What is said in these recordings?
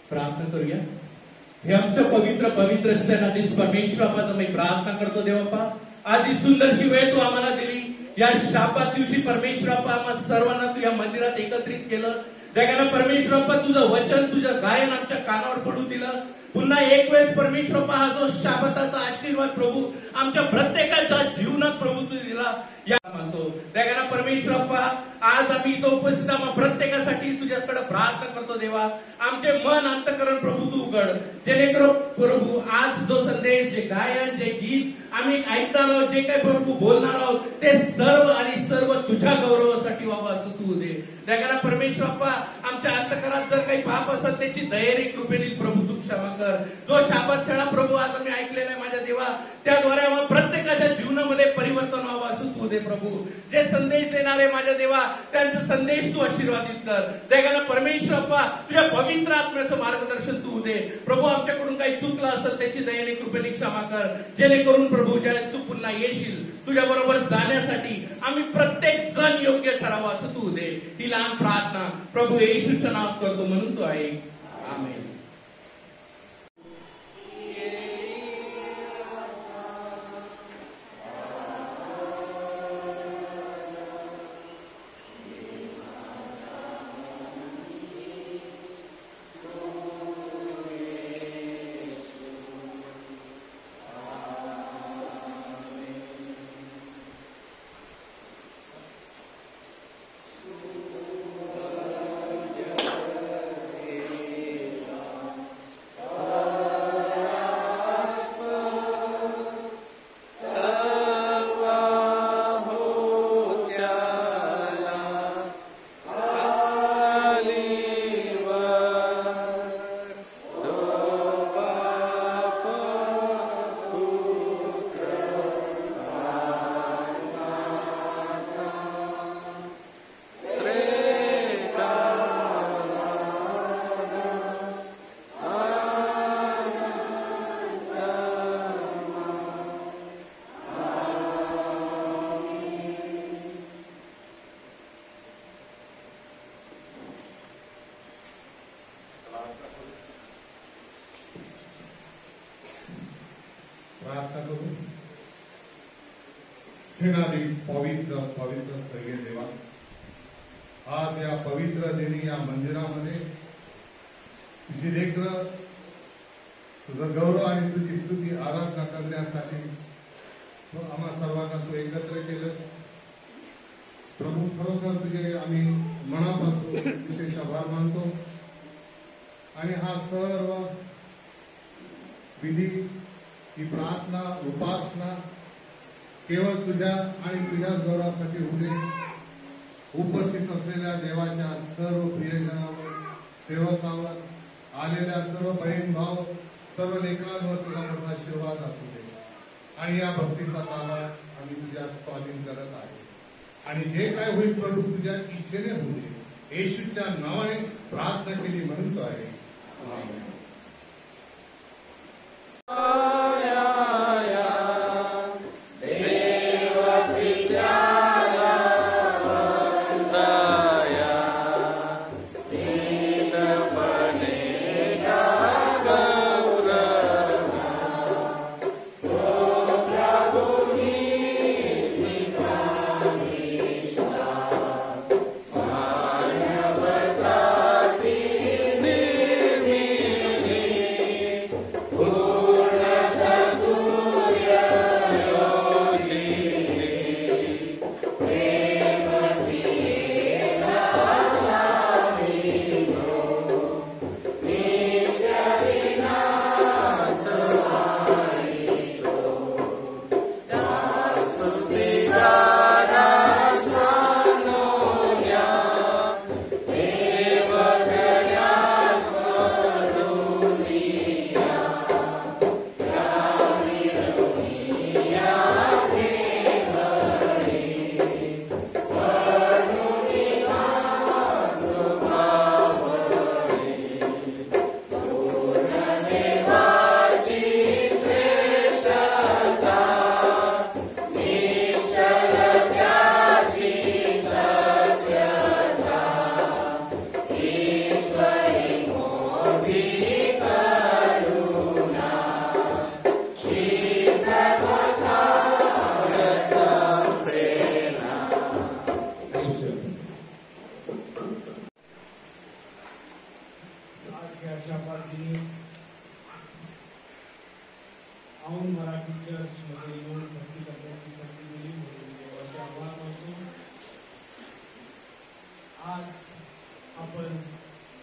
प्रार्थना करूया। हे आमच्या पवित्र पवित्र सणाधीश परमेश्वर बापाचं मी प्रार्थना करतो देवप्पा, आज ही सुंदरशी वेळ तू आम्हाला दिली। या शाबात दिवशी परमेश्वर बापा आम्हा सर्वांना तू या मंदिरात एकत्रित केलं। जगानं परमेश्वर बापा तुझं वचन तुझं गायन आमच्या कानावर पडू दिलं। पुन्हा एक वेळेस परमेश्वर बापा हा जो शाबाताचा आशीर्वाद प्रभू आमच्या प्रत्येकाच्या जीवनात प्रभू तू दिला या म्हणतो। जगानं परमेश्वर बापा आज आम्ही इथं उपस्थित आम्हा प्रत्येकासाठी तुझ्याकडे प्रार्थना करतो देवा, आमचे मन अंतःकरण प्रभू तू उघड, जेणेकरून प्रभू आज जो संदेश जे गायन जे गीत आम्ही ऐकणार आहोत, जे काही प्रभू बोलणार आहोत ते सर्व आणि सर्व तुझ्या गौरवासाठी बाबा असं तू दे। जगानं परमेश्वर बापा आमच्या अंतःकरणात जर काही पाप असेल त्याची दयेने कृपेने प्रभू तू क्षमा कर। जो शाबात शाळा प्रभू आज आम्ही ऐकलेला आहे माझ्या देवा, त्याद्वारे आम्हाला प्रत्येकाच्या जीवनामध्ये परिवर्तन व्हावं असं तू दे प्रभू। जे संदेश देणारे माझ्या देवा त्यांचा संदेश तू आशीर्वादित कर। जगानं परमेश्वर बापा तुझ्या पवित्र आत्म्याचं मार्गदर्शन तू दे प्रभू। आमच्याकडून काही चुकलं असेल त्याची दयेने कृपेने क्षमा कर, जेणेकरून प्रभू ज्यावेळेस तू पुन्हा येशील तुझ्या बरोबर जाण्यासाठी आम्ही प्रत्येक जण योग्य ठरावं असं तू दे। ही लहान प्रार्थना प्रभू येशूच्या नावात करतो म्हणून तो आहे, आमेन। प्रार्थना करू। सेनाधीश पवित्र पवित्र स्वर्गीय देवा, आज या पवित्र दिनी या मंदिरामध्ये तुझी लेकरं तुझं गौरव आणि तुझी स्तुती आराधना करण्यासाठी आम्हा सर्वांना तू एकत्र केलं प्रभू। खरोखर तुझे आम्ही मनापासून विशेष आभार मानतो आणि हा सर्व विधी ही प्रार्थना उपासना केवळ तुझ्या आणि तुझ्या गौरवासाठी होऊ दे। उपस्थित असलेल्या देवाच्या सर्व प्रियजनावर सेवकावर आलेल्या सर्व बहीण भाव सर्व लेकरांवर तुझा मोठा आशीर्वाद असू दे आणि या भक्तीचा ताबा आम्ही तुझ्या स्वाधीन करत आहे आणि जे काय होईल प्रभू तुझ्या इच्छेने होऊ दे. येशूच्या नावाने प्रार्थना केली म्हणतो आहे. आमेन.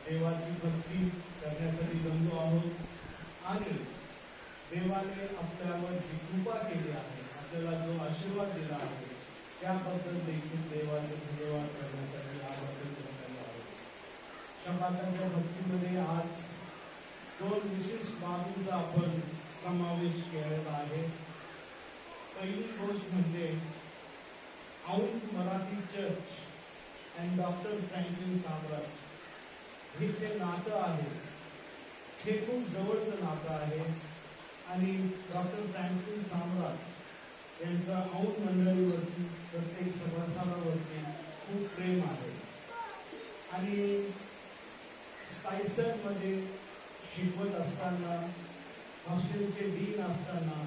देवाची भक्ती करण्यासाठी जमलो आहोत आणि देवाने आपल्यावर जी कृपा केली आहे, आपल्याला जो आशीर्वाद दिला आहे, त्याबद्दल देखील देवाचे धन्यवाद करण्यासाठी आज आपण जमलो आहोत. शब्दांच्या भक्तीमध्ये आज दोन विशेष बाबींचा आपण समावेश केलेला आहे. पहिली गोष्ट म्हणजे Aundh Marathi church and doctor Franklin Samrat हे जे नातं आहे हे खूप जवळचं नातं आहे आणि डॉक्टर फ्रँकलिन साम्राट यांचा औंध मंडळीवरती, प्रत्येक सभासदावरती खूप प्रेम आहे. आणि स्पायसरमध्ये शिकवत असताना, हॉस्टेलचे डीन असताना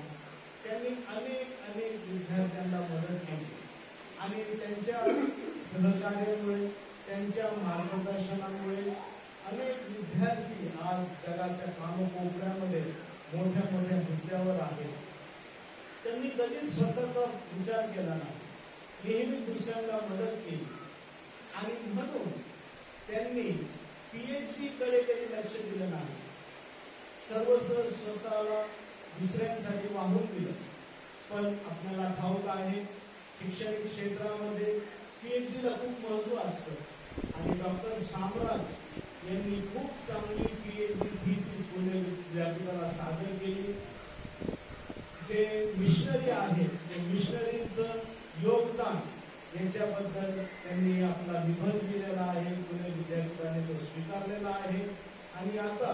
त्यांनी अनेक विद्यार्थ्यांना मदत केली आणि त्यांच्या सहकार्यामुळे, त्यांच्या मार्गदर्शनामुळे अनेक विद्यार्थी आज जगाच्या कानकोपऱ्यामध्ये मोठ्या मोठ्या हुद्द्यावर आहेत. त्यांनी कधीच स्वतःचा विचार केला नाही, नेहमी दुसऱ्यांना मदत केली आणि म्हणून त्यांनी PhD कडे कधी लक्ष दिलं नाही. सर्वस्व स्वतःला दुसऱ्यांसाठी वाहून दिलं. पण आपल्याला ठाऊक आहे शैक्षणिक क्षेत्रामध्ये PhD ला खूप महत्व असतं आणि डॉक्टर साम्राट यांनी खूप चांगली PhD थिसिस पुणे विद्यापीठाला सादर केली. जे मिशनरी आहेत, ते मिशनरीचं योगदान याच्याबद्दल त्यांनी आपला निबंध लिहिलेला आहे. पुणे विद्यापीठाने तो स्वीकारलेला आहे आणि आता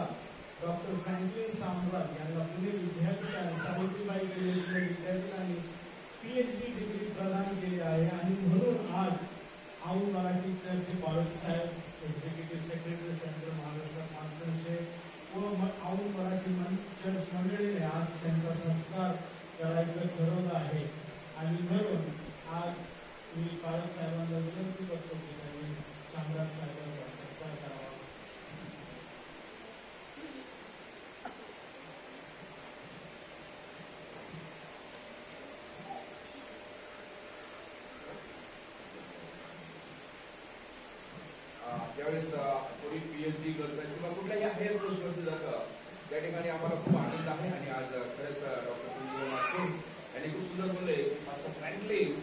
डॉक्टर फ्रँकलिन साम्राट यांना पुणे विद्यापीठाने, सावित्रीबाई फुले पुणे विद्यापीठाने PhD डिग्री प्रदान केली आहे. आणि म्हणून आज औंध मराठी चर्चचे बाळक साहेब, एक्झिक्युटिव्ह सेक्रेटरी सेंट्रल महाराष्ट्र कॉन्फरन्सचे व औंध मराठी चर्च मंडळीने आज त्यांचा सत्कार करायचं ठरवलं आहे. आणि म्हणून आज मी बाळक साहेबांना विनंती करतो की त्यांनी साम्राट साहेबांचा सत्कार करावा. ज्यावेळेस कोणी PhD करतात किंवा कुठल्याही हायर पोस्टवरती जातं, त्या ठिकाणी आम्हाला खूप आनंद आहे. आणि आज खरंच डॉक्टर संजीव माथुर यांनी खूप सुंदर बोलले, मास्टर फ्रँकलिन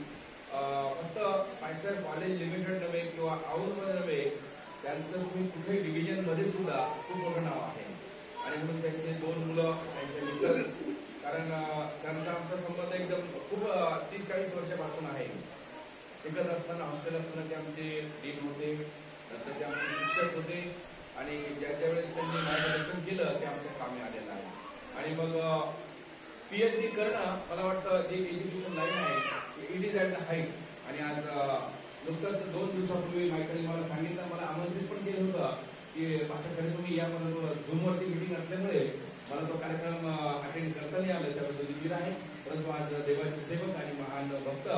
फक्त स्पायसर कॉलेज लिमिटेड नव्हे किंवा औंधमध्ये नव्हे, त्यांचं तुम्ही कुठेही डिव्हिजनमध्ये सुद्धा खूप मोठं नाव आहे. आणि म्हणून त्यांचे 2 मुलं, त्यांचे मिसेस, कारण त्यांचा आमचा संबंध एकदम खूप 30-40 वर्षापासून आहे. शिकत असताना हॉस्टेल असताना ते आमचे डीन होते, नंतर ते आमचे शिक्षक होते आणि ज्या वेळेस त्यांनी मार्गदर्शन केलं ते आमच्या कामी आलेलं आहे. आणि मग PhD करणं मला वाटतं जे एज्युकेशन लाईन आहे it is at the height. आणि आज नुकतंच 2 दिवसापूर्वी मायकलने मला सांगितलं, मला आमंत्रित पण केलं होतं की पाशाकडे तुम्ही या म्हणून. झूमवरती मीटिंग असल्यामुळे मला तो कार्यक्रम अटेंड करता नाही आला, त्याबद्दल दिलेला आहे. परंतु आज देवाचे सेवक आणि महान भक्त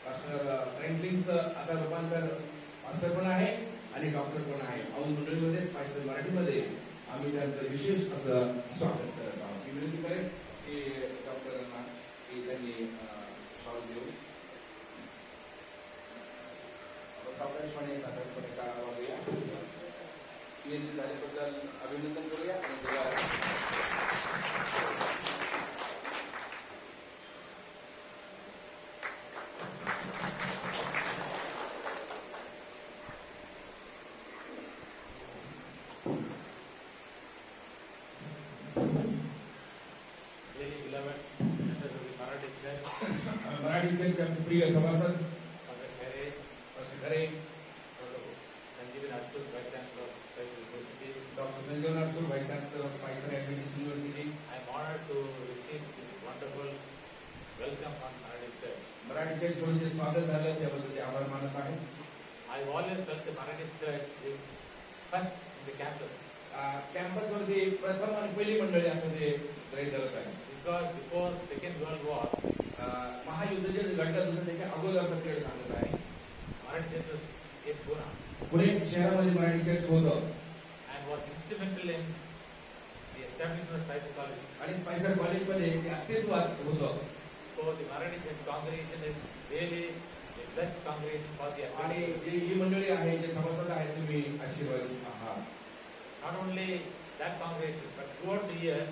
पास्टर फ्रँकलिनचं आता रूपांतर पास्टर पण आहे आणि डॉक्टर पण आहे. औंध मंडळीमध्ये स्पायसर मराठीमध्ये आम्ही त्यांचं विशेष असं स्वागत करत आहोत. मी विनंती करेन की डॉक्टरांना की त्यांनी शॉल देऊ. सावकाशपणे साधारणपणे काळा वागूया. PhD झाल्याबद्दल अभिनंदन करूया आणि मराठी चर्चच्या प्रिय सभासद Dr. Sanjay Narsur, Vice Chancellor of Spicer Adventist University. I am honored to receive this wonderful welcome on Marathi Church. Marathi church म्हणून जे स्वागत झालं त्याबद्दल आभार मानत आहे. I always felt the Marathi Church is first in the campus. Campus वरती प्रथम आणि पहिली मंडळी असं ते गृहीत धरत आहे. Because before Second World War, महायुद्ध जे घडलं दुसरं त्याच्या अगोदरचा पिरियड सांगत आहे. Marathi Church was in Pune Pune शहरामध्ये मराठी चर्च होतं and was instrumental in the establishment of Spicer College. आणि स्पायसर कॉलेजमध्ये ते अस्तित्वात होतं. So the Marathi Church congregation is really a blessed congregation for the आणि Adventist. जी ही मंडळी आहे जे सभासद आहेत तुम्ही आशीर्वादित आहात. Not only that congregation, but throughout the years,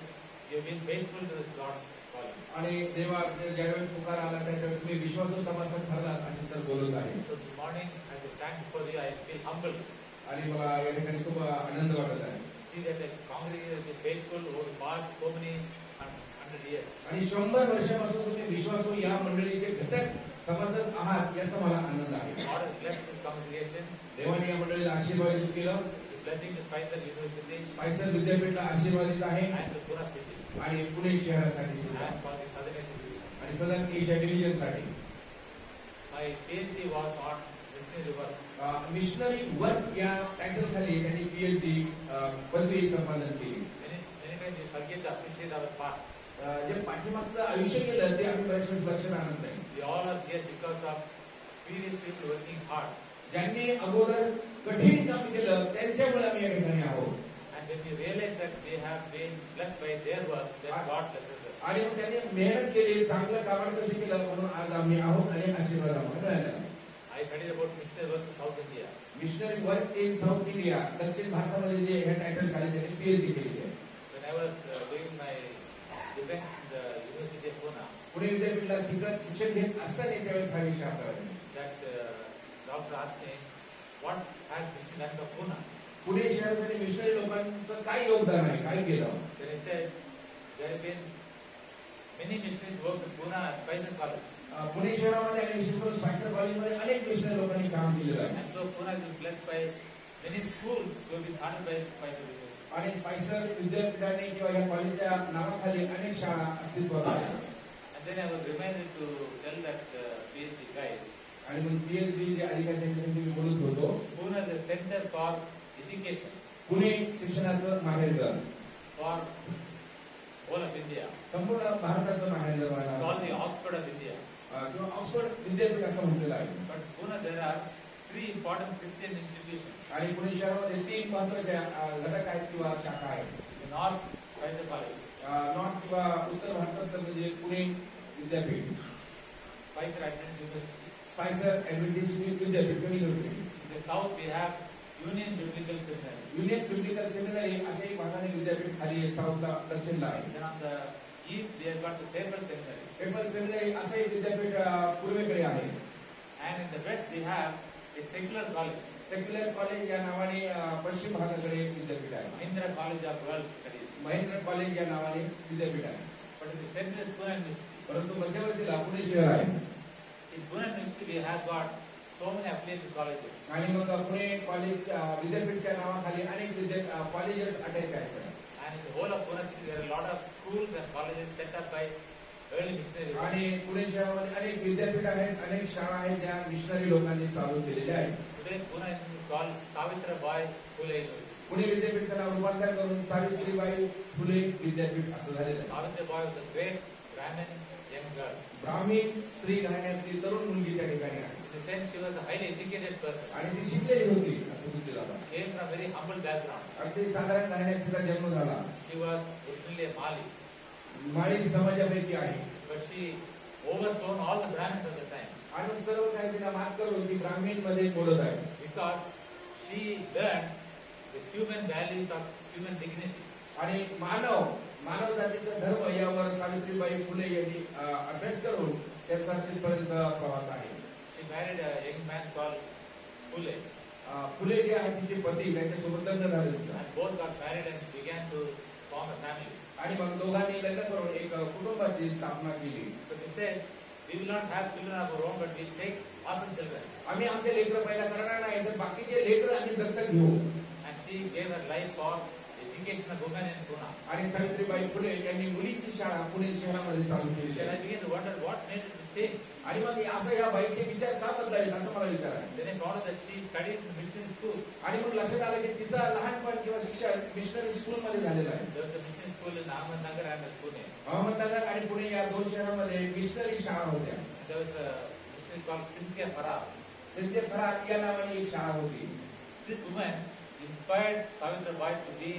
you have been faithful to the Lord's calling. आणि देवा ज्यावेळेस पुकार आला त्यावेळेस तुम्ही विश्वासू सभासद ठरलात असे सर बोलत आहे. So this morning, as I stand before you, I feel humbled. आणि मला या ठिकाणी खूप आनंद वाटत आहे. See that the congregation has been faithful over the past so many 100 years. आणि 100 वर्षापासून तुम्ही विश्वासू या मंडळीचे घटक सभासद आहात याचा मला आनंद आहे. God has blessed this congregation. देवाने या मंडळीला आशीर्वादित केलं. It's a blessing to Spicer University स्पायसर विद्यापीठला आशीर्वादित आहे and to Pune City आणि पुणे शहरासाठी सुद्धा and for the Southern Asia Division. आणि सदन एशिया डिव्हिजन साठी. My PhD was on missionary works. Missionary work या टायटल खाली त्यांनी PhD पदवी संपादन केली. Many times we forget to appreciate our past. जे पाठीमागचं आयुष्य गेलं ते आम्ही बऱ्याच वेळेस लक्षात आणत नाही. We all are here because of previous people working hard. ज्यांनी अगोदर कठीण काम केलं त्यांच्यामुळे आम्ही या ठिकाणी आहोत. And when we realize that they have been blessed by their work, then God blesses us. आणि त्यांनी मेहनत केली, चांगलं काम कसं केलं म्हणून आज आम्ही आहोत आणि आशीर्वाद आम्हाला मिळाला. I studied about missionary work in South India. Missionary work in south India दक्षिण भारतामध्ये जे हे टायटल खाली त्यांनी PhD केली आहे. When I was doing my defense in the University of Pune, Pune विद्यापीठला शिक्षण घेत असताना त्यावेळेस हा विषय आपल्याला that doctor asked me, what has mission done for Pune? Pune शहरासाठी मिशनरी लोकांचं काय योगदान आहे, काय केलं? Then I said, there have been many missionaries worked in Pune at Spicer College. Pune शहरामध्ये आणि विशेष करून स्पायसर कॉलेजमध्ये अनेक मिशनरी लोकांनी काम केलेलं आहे. And so Pune has been blessed by many schools who have been started by Spicer University. आणि स्पायसर विद्यापीठाने किंवा या कॉलेजच्या नावाखाली अनेक शाळा अस्तित्वात आहेत. And then I was reminded to tell that PhD guy, आणि मग PhD जे अधिकारी त्यांच्याशी मी बोलत होतो. Pune is a center for education Pune शिक्षणाचं माहेरघर for whole of India. संपूर्ण भारताचं माहेरघर It's मानलं called the Oxford of India. किंवा ऑक्सफर्ड विद्यापीठ असं म्हटलेलं आहे. But Pune there are 3 important Christian institutions. आणि पुणे शहरामध्ये 3 महत्त्वाच्या घटक आहेत किंवा शाखा आहेत. The North Spicer College, north किंवा उत्तर भारतात म्हणजे पुणे विद्यापीठ, Spicer Adventist University. स्पायसर ऍडव्हेंटिस्ट विद्यापीठ university. In the South we have Union Biblical Seminary. Union biblical seminary असे एक भागाने विद्यापीठ खाली साऊथला दक्षिणला आहे. Then on the east we have got the Papal Seminary. PayPal seminary असे एक विद्यापीठ पूर्वेकडे आहे. And in the west we have a secular college, secular college या नावाने पश्चिम भागाकडे विद्यापीठ आहे. Mahindra College of World Studies. Mahendra college या नावाने विद्यापीठ आहे. But in the center is Pune University. परंतु मध्यवर्तीला पुणे शहर आहे. In Pune University we have got so many affiliated colleges. आणि मग पुणे कॉलेज विद्यापीठच्या नावाखाली अनेक कॉलेजेस अटॅच आहेत. And in the whole of Pune city, there are a lot of schools and colleges set up by early missionaries. आणि पुणे शहरामध्ये अनेक विद्यापीठ आहेत, अनेक शाळा आहेत ज्या मिशनरी लोकांनी चालू केलेल्या आहेत. Today, Pune is called Savitribai Phule University. Pune विद्यापीठाचं नाव रूपांतर करून सावित्रीबाई फुले विद्यापीठ असं झालेलं आहे. Savitribai was a great Brahmin young girl. Brahmin स्त्री घराण्यातली तरुण मुलगी त्या ठिकाणी आहे. In a sense, she was a highly educated person. आणि ती शिकलेली होती असं बुद्धी झाला. Came from a very humble background. अगदी साधारण घराण्यात तिचा जन्म झाला. She was originally a Mali, माळी समाजापैकी आहे. but she overthrown all the Brahmins of the time आणि मग सर्व काही तिला मात करून ती ब्राह्मीण मध्ये बोलत आहे. because she learned the human values of human dignity. आणि मानव जातीचा धर्म यावर सावित्रीबाई फुले यांनी अभ्यास करून त्यांचा तिथपर्यंत प्रवास आहे. She married a young man called Phule, फुले जे आहेत तिचे पती त्यांच्यासोबत लग्न झालं तिचं. and both got married and began to form a family. आणि मग दोघांनी लग्न करून एक कुटुंबाची स्थापना केली. So they said, we will not have children of our own, but we'll take orphan children. आम्ही आमचे लेकरं पहिला करणार नाही तर बाकीचे लेकरं आम्ही दत्तक घेऊ. And she gave her life for education of women in Pune. आणि सावित्रीबाई फुले यांनी मुलींची शाळा पुणे शहरामध्ये चालू केली Then I आहे. began to wonder what made it to change. आणि मग असं या बाईचे विचार का बदलावेत असं मला विचार आहे. Then I found out that she studied in the missionary school. आणि मग लक्षात आलं की तिचा लहानपण किंवा शिक्षण मिशनरी स्कूल मध्ये झालेलं आहे. There was a missionary school in Ahmednagar and in Pune. Ahmednagar आणि पुणे या दोन शहरांमध्ये मिशनरी शाळा होत्या. And there was a missionary called Cynthia Farah. सिद्धी फरार या नावाने एक शाळा होती. This woman inspired Savitribai to be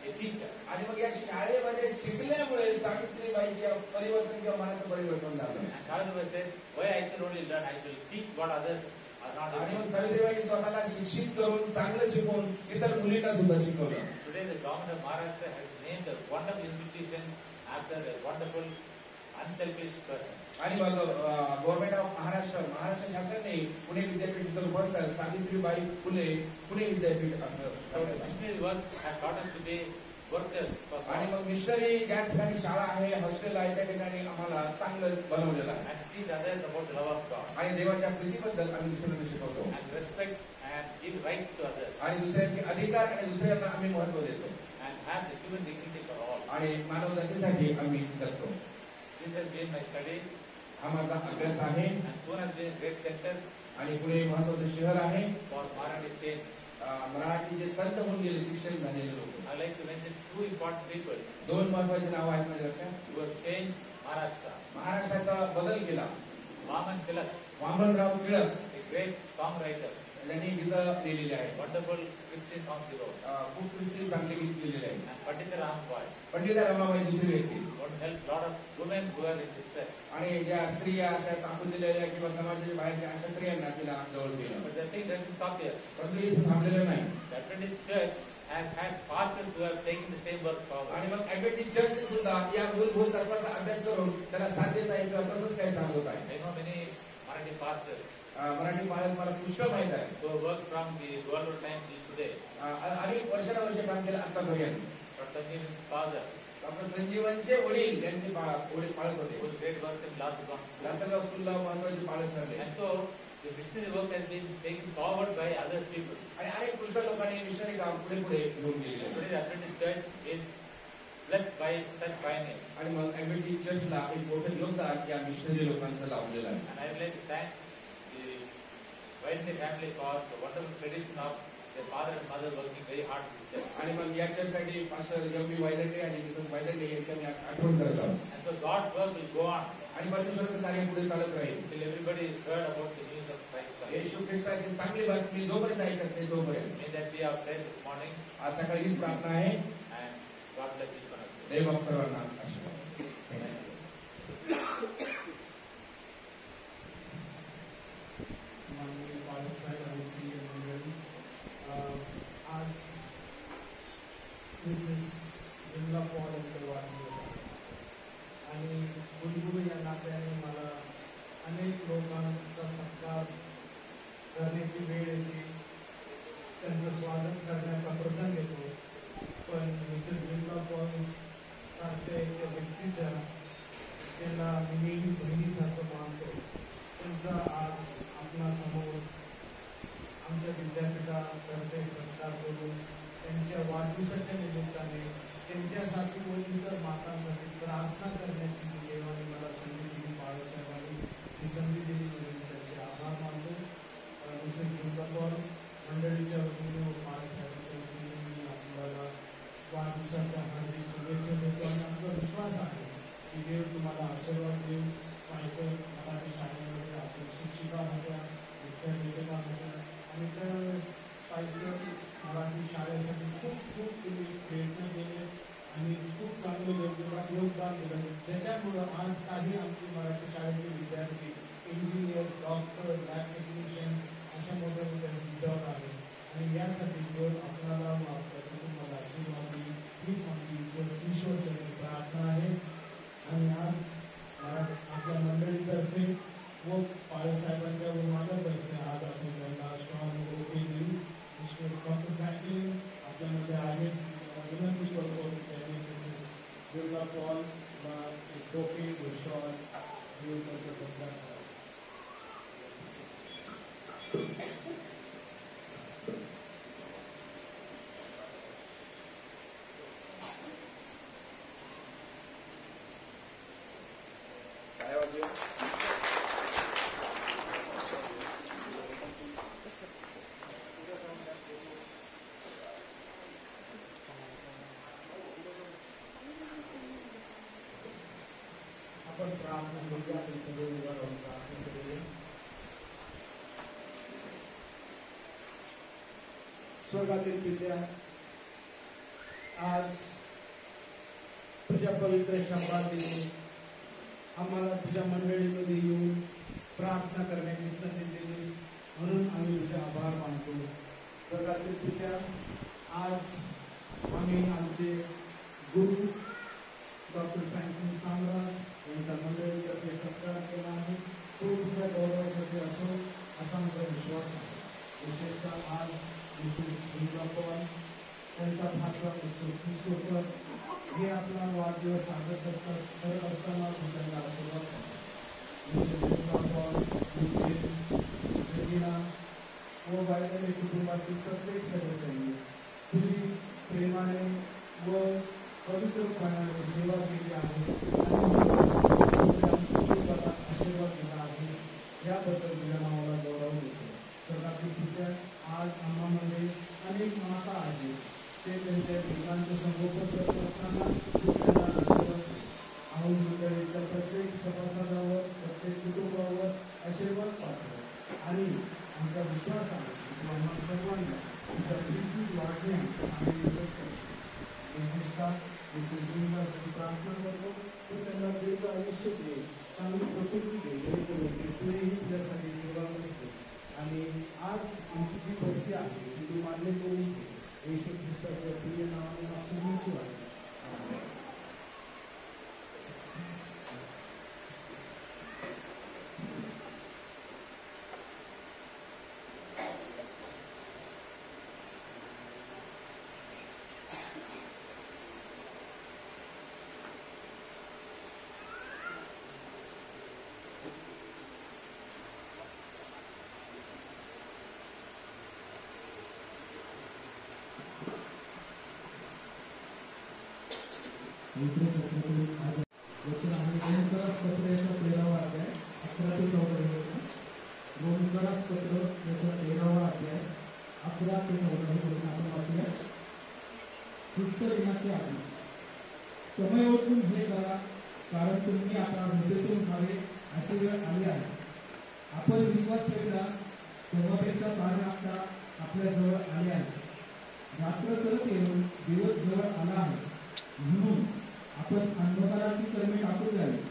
a teacher. आणि मग या शाळेमध्ये शिकल्यामुळे सावित्रीबाईच्या परिवर्तन किंवा मनाचं परिवर्तन झालं. And Savitribai said, why I should only learn, I should teach what others are not आणि able मग to. सावित्रीबाई स्वतःला शिक्षित करून चांगलं शिकवून इतर मुलींना सुद्धा शिकवलं. Today the government of Maharashtra has named a wonderful institution after a wonderful, unselfish person. आणि मग गव्हर्नमेंट ऑफ महाराष्ट्र शासनाने पुणे विद्यापीठ रूपांतर सावित्रीबाई फुले पुणे विद्यापीठ असं So the ठरवलं. missionary work has taught us to be workers for आणि God मग मिशनरी ज्या ठिकाणी शाळा आहे हॉस्टेल आहे त्या ठिकाणी आम्हाला चांगलं बनवलेलं आहे. and teach others about the love of God आणि देवाच्या प्रीतीबद्दल आम्ही दुसऱ्यांना शिकवतो. and respect and give rights to others आणि दुसऱ्यांचे अधिकार आणि दुसऱ्यांना आम्ही महत्व देतो. and have the human dignity for all. आणि मानव जातीसाठी आम्ही जगतो. This has been my study हा माझा अभ्यास आहे. and Pune has been a great center आणि पुणे महत्वाचं शहर आहे. for Marathi saints. मराठी जे संत होऊन गेले शिक्षण झालेले लोक. I like to mention two important people दोन महत्वाचे नाव आहेत माझ्या लक्षात. who have changed Maharashtra. महाराष्ट्राचा बदल केला. Vaman Tilak, Vamanrao Tilak a great songwriter, यांनी गीतं लिहिलेली आहेत. wonderful Christian songs he wrote, खूप ख्रिस्ती चांगले गीत लिहिलेले आहेत. and Pandita Rambai, Pandita Ramabai दुसरी व्यक्ती. who helped lot of women who are in distress. आणि ज्या स्त्रिया अशा टाकून दिलेल्या किंवा समाजाच्या बाहेरच्या अशा स्त्रियांना तिला जवळ केलं. But the thing doesn't stop here. पण इथे थांबलेलं नाही. The Adventist Church has had pastors who have taken the same work forward. आणि मग ऍडव्हेंटिस्ट चर्चने सुद्धा या मूलभूत तत्वाचा अभ्यास करून त्याला साथ देत आहे किंवा तसंच काय चालवत आहे. I know many Marathi pastors Marathi पाळत मला पुष्कळ माहित आहे. who have worked from the World War time till today. अनेक वर्षानुवर्षे काम केलं आतापर्यंत. Dr. Sanjeevan's father, डॉक्टर संजीवनचे वडील त्यांचे वडील पाळत who होते. was great work in Last School. Lasalgaon स्कूलला महत्वाचे पालक ठरले. And so the missionary work has been taken forward by other people. आणि अनेक पुष्कळ लोकांनी मिशनरी काम पुढे पुढे घेऊन गेले. Today the Adventist Church is blessed by such pioneers. आणि मग ऍडव्हेंटिस्ट चर्चला एक मोठं योगदान या मिशनरी लोकांचं लावलेलं आहे. And I would like to thank the Vaidya family for the wonderful tradition of their father and mother working very hard in this church. आणि मग या चर्चसाठी पास्टर एम.बी. वायदंडे आणि मिसेस वायदंडे यांच्या मी आठवण करत आहोत. And so God's work will go on आणि परमेश्वराचं कार्य पुढे चालत राहील. till everybody has heard about the news of Christ. येशू ख्रिस्ताची चांगली बातमी जोपर्यंत ऐकत नाही तोपर्यंत. May that be our prayer this morning, आज सकाळी हीच प्रार्थना आहे. and God bless each one of you. देव आप सर्वांना आशीर्वाद. Thank you. माननीय पालक साहेब आणि प्रिय मंडळी, आज मिसेस विमला पॉल यांचा वाढदिवस आहे आणि कुलगुरू या नात्याने मला अनेक लोकांचा सत्कार करण्याची वेळ येते, त्यांचं स्वागत करण्याचा प्रसंग येतो. पण मिसेस विमला पॉल सारख्या एका व्यक्तीच्या त्यांना मी नेहमी बहिणीसारखं मानतो. त्यांचा आज आपणासमोर विद्यापीठातर्फे सत्कार करून त्यांच्या वाढदिवसाच्या निमित्ताने त्यांच्यासाठी व इतर मातांसाठी प्रार्थना करण्याची देवाने मला संधी दिली. बाळासाहेबांनी ही संधी दिली म्हणून त्यांचे आभार मानतो. मिसेस दुर्गापौर मंडळीच्या वतीने व बाळासाहेबांच्या वतीने मी आपल्याला वाढदिवसाच्या हार्दिक शुभेच्छा देतो आणि आमचा विश्वास आहे की देव तुम्हाला आशीर्वाद देईल. स्पायसर मराठी शाळेमध्ये आपण शिक्षिका होत्या, विद्यार्थ्या होत्या आणि त्या स्पायसर मराठी शाळेसाठी खूप तुम्ही प्रयत्न केले आणि खूप चांगलं योगदान दिलं, ज्याच्यामुळं आज काही आमची मराठी शाळेचे विद्यार्थी इंजिनियर, डॉक्टर, लॅब टेक्निशियन अशा मोठ्या मोठ्या हुद्द्यावर आले आणि यासाठी देव आपल्याला व आपल्या कुटुंबाला आशीर्वाद देईल हीच आमची ईश्वरचरणी प्रार्थना आहे. आणि आज आपल्या मंडळीतर्फे व बाळासाहेबांच्या व माझ्यातर्फे आज आपण त्यांना श्वान ओके देऊ. डॉक्टर फ्रँकलिन आपल्यामध्ये आहेत, विनंती करतो त्यांनी मिसेस दुर्गा पॉलला एक टोपी व शॉल देऊन त्यांचा सत्कार करा. आपण प्रार्थना करूया. आपण सगळे उभा राहून प्रार्थना करूया. स्वर्गातील पित्या, आज तुझ्या पवित्र शब्दाने आम्हाला तुझ्या मंडळीमध्ये येऊन प्रार्थना करण्याची संधी दिलीस म्हणून आम्ही तुझे आभार मानतो. स्वर्गातील पित्या, आज आम्ही आमचे गुरु डॉक्टर फ्रँकलिन सम्राट यांचा मंडळीतर्फे सत्कार केला आहे. तो तुझ्या गौरवासाठी असो असा आमचा विश्वास आहे. विशेषतः आज मिसेस दुर्गा पॉल त्यांचा भाचा मिस्टर क्रिस्टोफर हे आपला वाढदिवस साजरा करत असताना त्यांना आशीर्वाद मिसेस दुर्गा पॉल, रेजिना व बायबल कुटुंबातील प्रत्येक सदस्यांनी तुझी प्रेमाने व पवित्रपणाने सेवा केली आहे आणि कुटुंबाला आशीर्वाद दिला आहे. याबद्दल तुझ्या नावाला गौरव देतो. सर्वातील पित्या, आज आम्हामध्ये अनेक माता आहेत, ते त्यांच्या पिकांचं संगोपन करत असताना त्यांना आशीर्वाद आहोत. मंडळीच्या प्रत्येक सभासदावर, प्रत्येक कुटुंबावर आशीर्वाद पाठव आणि आमचा विश्वास आहे की आम्हा सर्वांना तुझ्या प्रीती वाढण्यास आम्ही मदत करतो. विशेषतः विसर्जनासाठी प्रार्थना करतो तर त्यांना दीर्घ आयुष्य दे, चांगली प्रकृती दे, जेणेकरून ते पुढेही तुझ्यासाठी सेवा करतो. आणि आज आमची जी भक्ती आहे ती तू मान्य करून घे. येशू ख्रिस्ताच्या प्रिय नावाने मागतो आहे. समय ओळखून हे करा, कारण तुम्ही आता मृत्यूतून व्हावे अशी वेळ आली आहे. आपण विश्वास ठेवला तेव्हापेक्षा प्राण आता आपल्या जवळ आले आहे. रात्र सरत येऊन दिवस जवळ आला आहे, म्हणून आपण अंधकाराची कर्मे टाकून द्यावी.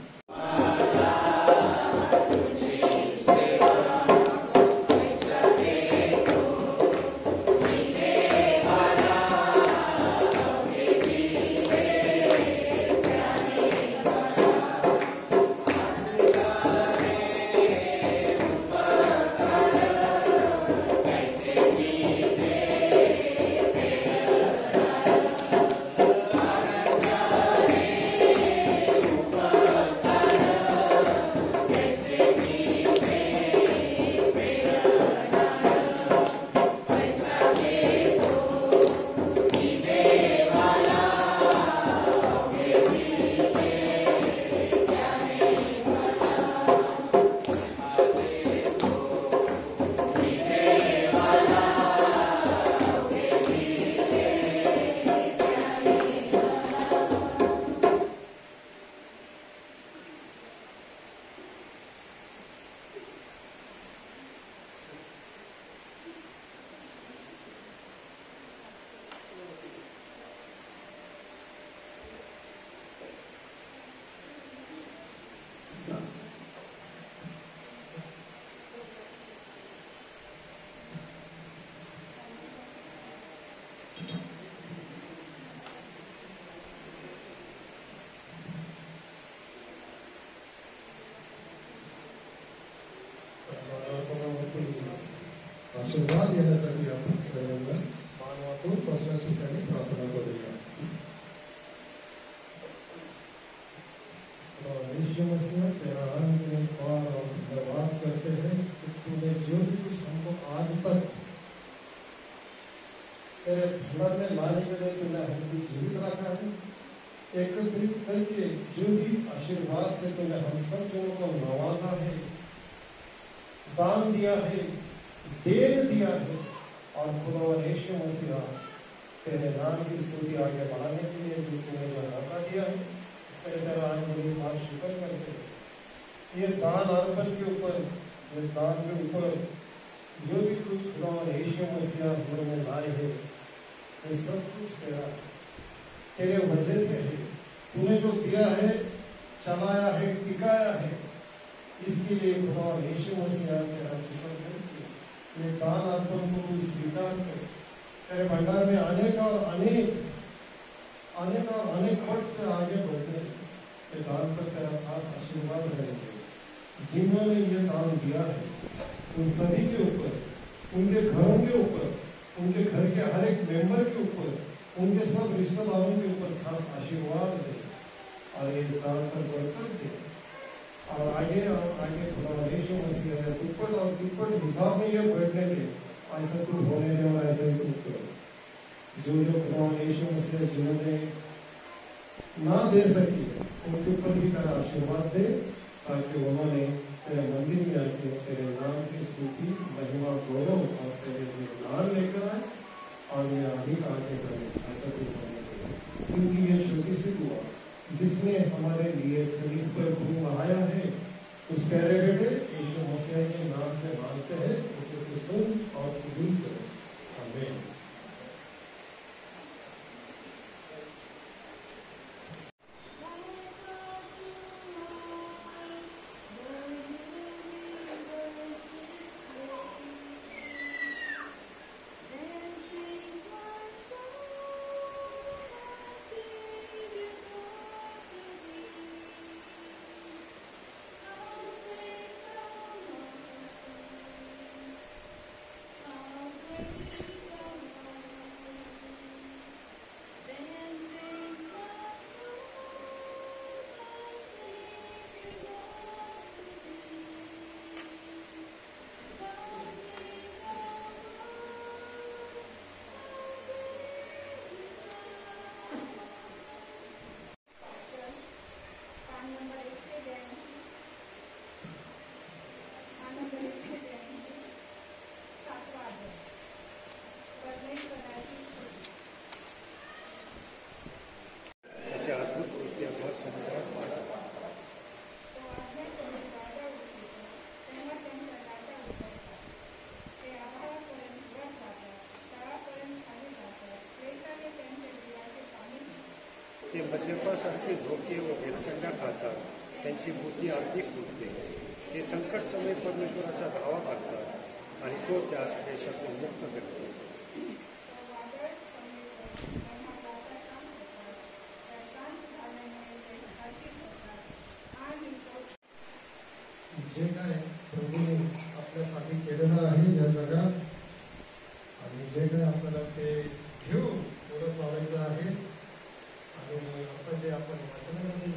आशीर्वाद देण्यासाठी आपण सर्वांना मान वाकून बसल्या ठिकाणी प्रार्थना करूया. यीशु मसीह तेरा नाम और धन्यवाद करते हैं कि तूने जो भी कुछ हमको आज तक तेरे भंडार में लाने के लिए तूने हमको जीवित रखा है, एकत्रित करके जो भी आशीर्वाद से तूने हम सब जनों को नवाजा है, दान दिया है, देन दिया है, और खुदा यीशु मसीह तेरे नाम की स्तुति आगे बढ़ाने के लिए जो तूने जो मौका दिया है, इसके लिए तेरा आज बड़ी बात शुक्र करते हैं. ये दान अर्पण के ऊपर, ये दान के ऊपर जो भी कुछ खुदा यीशु मसीह हमारे में लाए हैं, ये सब कुछ तेरा तेरे वजह से है. तूने जो दिया है, चलाया है, टिकाया है, इसके लिए खुदा यीशु मसीह तेरा शुक्र करते. ये दान अर्पण को स्वीकार कर तेरे भंडार में अनेक और अनेक वर्ष से आगे बढ़ने के दान पर तेरा खास आशीर्वाद रहेंगे. जिन्होंने ये दान दिया है उन सभी के ऊपर, उनके घरों के ऊपर, उनके घर के हर एक मेंबर के ऊपर, उनके सब रिश्तेदारों के ऊपर खास आशीर्वाद दे और ये दान पर बरकत दे. और आगे खुदा यीशु मसीह है दुप्पट और दुप्पट हिसाब में ये बैठने दे. ऐसा कुछ होने दे और ऐसा ही कुछ करो. जो खुदा यीशु मसीह जिन्होंने ना दे सकी उनके ऊपर भी तेरा आशीर्वाद दे, ताकि उन्होंने तेरे मंदिर में आके तेरे नाम की स्तुति, महिमा, गौरव और तेरे ज्ञान लेकर आए और ये अधिक आगे बढ़े. ऐसा कुछ होने दे, क्योंकि ये छोटी सी दुआ जिसने हमारे लिए शरीर पर खून बहाया है, उस प्यारे बेटे यीशु मसीह के नाम से मांगते हैं. उसे तो सुन और कबूल करो. आमीन. ते मद्यपासारखे झोके व भेलखंडा खातात, त्यांची बुद्धी अधिक फुटते. ते संकट समय परमेश्वराचा धावा करतात आणि तो त्यास देशातून मुक्त करतो. जे काय प्रभूने आपल्यासाठी केलेलं आहे या जगात आणि जे काय आपल्याला ते घेऊन पुढे चालायचं आहे. आणि आता जे आपण वचनामध्ये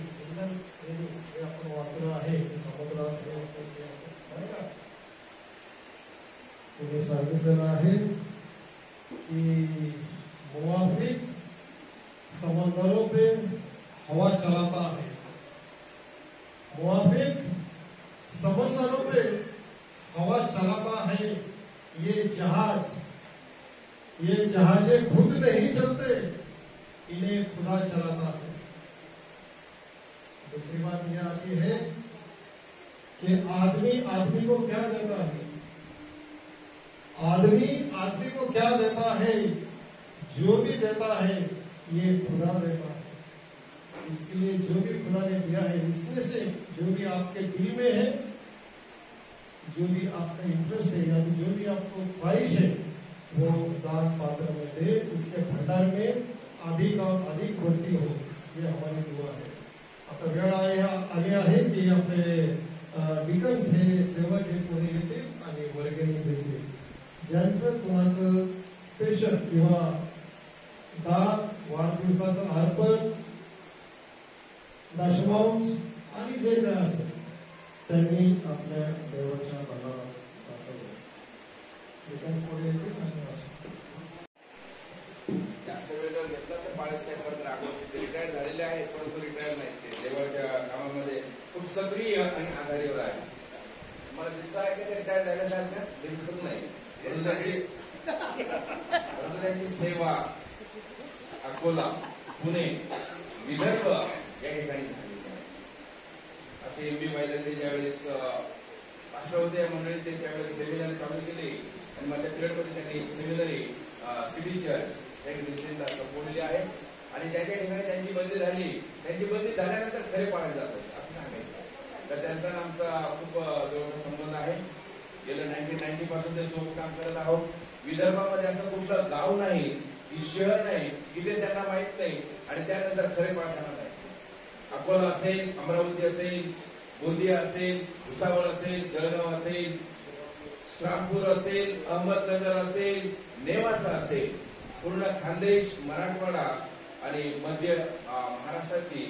जे आपण वाचलं आहे ते समुद्रात नाही का, तुम्ही सांगितलेलं आहे की मुवाफिक समंदरों पे हवा चलाता है. मुवाफिक समंदरों पे हवा चलाता है. ये जहाजें खुद नहीं चलते, इन्हें खुदा चलाता है. दूसरी बात यह आती है कि आदमी को क्या देता है. आदमी को क्या देता है. जो भी देता है ये खुदा देता है. इसके लिए जो भी खुदा ने दिया है, इसमें से जो भी आपके दिल में है, जो भी आपका इंटरेस्ट है या जो भी आपको ख्वाहिश है, वो दान पात्र में दे. इसके भंडार में अधिक और अधिक भरती हो. ये हमारी दुआ है. आता वेळ आली आहे की आपले डिकन्स हे सेवक हे पुढे येतील आणि वर्गणी देतील. ज्यांचं कोणाचं स्पेशल किंवा दान, वाढदिवसाचं अर्पण, दशमांश आणि जे काय असेल त्यांनी आपल्या देवाच्या बळावर दाखवलं. पुढे येतील आणि जास्त वेळ जर घेतला तर बाळासाहेब परत राघव ते रिटायर झालेले आहेत, परंतु रिटायर नाही, ते देवाच्या कामामध्ये खूप सक्रिय आणि आघाडीवर आहे. मला दिसतं आहे की ते रिटायर झाल्यासारखं बिलकुल नाही, परंतु त्यांची सेवा अकोला, पुणे, विदर्भ या ठिकाणी झालेली आहे. असे एम बी पाहिजे ज्यावेळेस राष्ट्रवादी या मंडळीचे त्यावेळेस सेमिनारी चालू केली आणि मग त्या पिरियडमध्ये त्यांनी सेमिनारी सिटी चर्च बोललेली आहे आणि ज्या ज्या ठिकाणी त्यांची बदली झाली, त्यांची बदली झाल्यानंतर खरे पाळले जातात असं सांगायचं. तर त्यांचा आमचा खूप जवळचा संबंध आहे. गेल्या 1990 पासून ते सोबत काम करत आहोत. विदर्भामध्ये असं कुठलं गाव नाही की शहर नाही की ते त्यांना माहित नाही आणि त्यानंतर खरे पाळताना नाही. अकोला असेल, अमरावती असेल, गोंदिया असेल, भुसावळ असेल, जळगाव असेल, श्रामपूर असेल, अहमदनगर असेल, नेवासा असेल, पूर्ण खानदेश, मराठवाडा आणि मध्य महाराष्ट्राची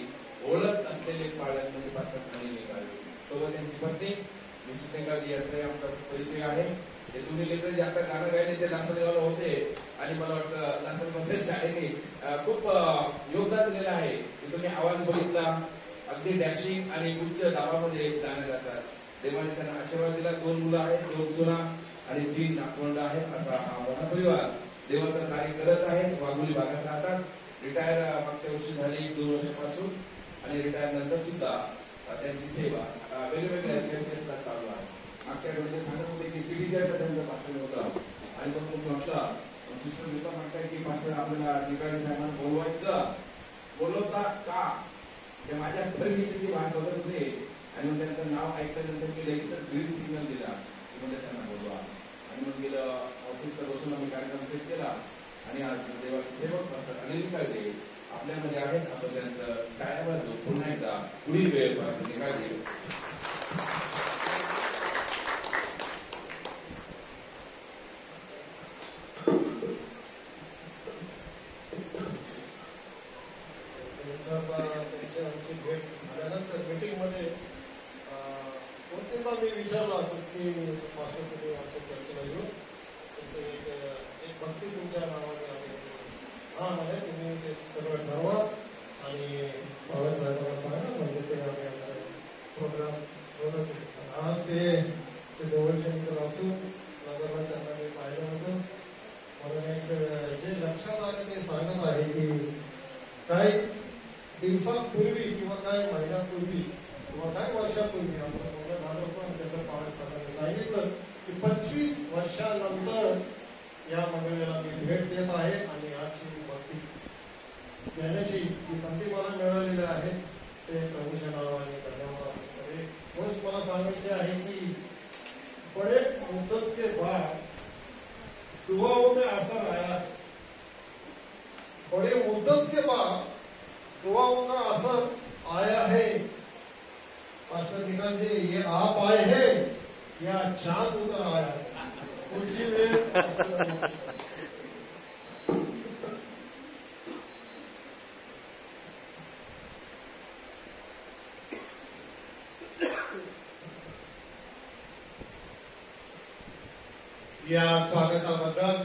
ओळख असलेले पाळक म्हणजे पाचक आणि निघाले. सोबत त्यांची पत्नी मिसेस नेंगाजी याचाही आमचा परिचय आहे. ते दोन्ही लेकर जे आता गाणं गायले ते लासलगावला होते आणि मला वाटतं लासलगावच्या शाळेने खूप योगदान दिलेलं आहे. तुम्ही आवाज बघितला, अगदी डॅशिंग आणि उच्च दाबामध्ये गाणं गातात. देवाने त्यांना आशीर्वाद दिला. 2 मुलं आहेत, 2 सुना आणि 3 नातवंड आहेत. असा हा मोठा परिवार देवाचं कार्य करत आहे. वाघोली भागात राहतात. रिटायर मागच्या वर्षी झाली 2 वर्षापासून आणि रिटायर नंतर सुद्धा त्यांची सेवा वेगवेगळ्या चर्चेसला चालू आहे. मागच्या वेळेस सांगत होते की सिटीच्या त्यांचं भाषण होतं आणि तो खूप म्हटलं सिस्टर दुका म्हणताय की मास्टर आपल्याला निकाळी साहेबांना बोलवायचं, बोलवता का? ते माझ्या परमिशनची वाट बघत होते आणि मग त्यांचं नाव ऐकल्यानंतर मी लगेच ग्रीन सिग्नल दिला की म्हणजे त्यांना बोलवा आणि मग गेलं ऑफिसला बसून आम्ही कार्यक्रम सेट केला आणि आज देवाचे सेवक मास्टर अनिल काळजे आपल्यामध्ये आहेत. आपण त्यांचं टाळ्या वाजवू पुन्हा एकदा पुढील वेळेपासून निकाळजे. त्यांची भेट झाल्यानंतर मीटिंगमध्ये कोणत्यांदा मी विचारलं असं की मास्टर तुम्ही आमच्या चर्चेला येऊन एक भक्ती तुमच्या नावाने आम्ही हा म्हणे तुम्ही ते सगळं ठरवा आणि बाबासाहेबांना सांगा म्हणजे ते आम्ही आमचा प्रोग्राम बोलत. आज ते जवळचे मित्र असून नगरला त्यांना मी पाहिलं होतं म्हणून एक जे लक्षात आलं ते सांगत आहे की काही दिवसांपूर्वी किंवा काही महिन्यांपूर्वी किंवा काही वर्षापूर्वी आपण बोलणं झालं पण कसं पावसाने सांगितलं की 25 वर्षानंतर या मंडळीला मी भेट देत आहे आणि आजची भक्ती देण्याची जी संधी मला मिळालेली आहे ते प्रभूच्या नावाने धन्यवाद असं रोज मला सांगायचे आहे की बडे मुद्दत के बाद दुआओं में असर आया है. बड़े मुद्दत के बाद दुआओं का असर आया है. मास्टर निकाल जी ये आप आए हैं या चांद उतर आया है? कुछ में या स्वागताबद्दल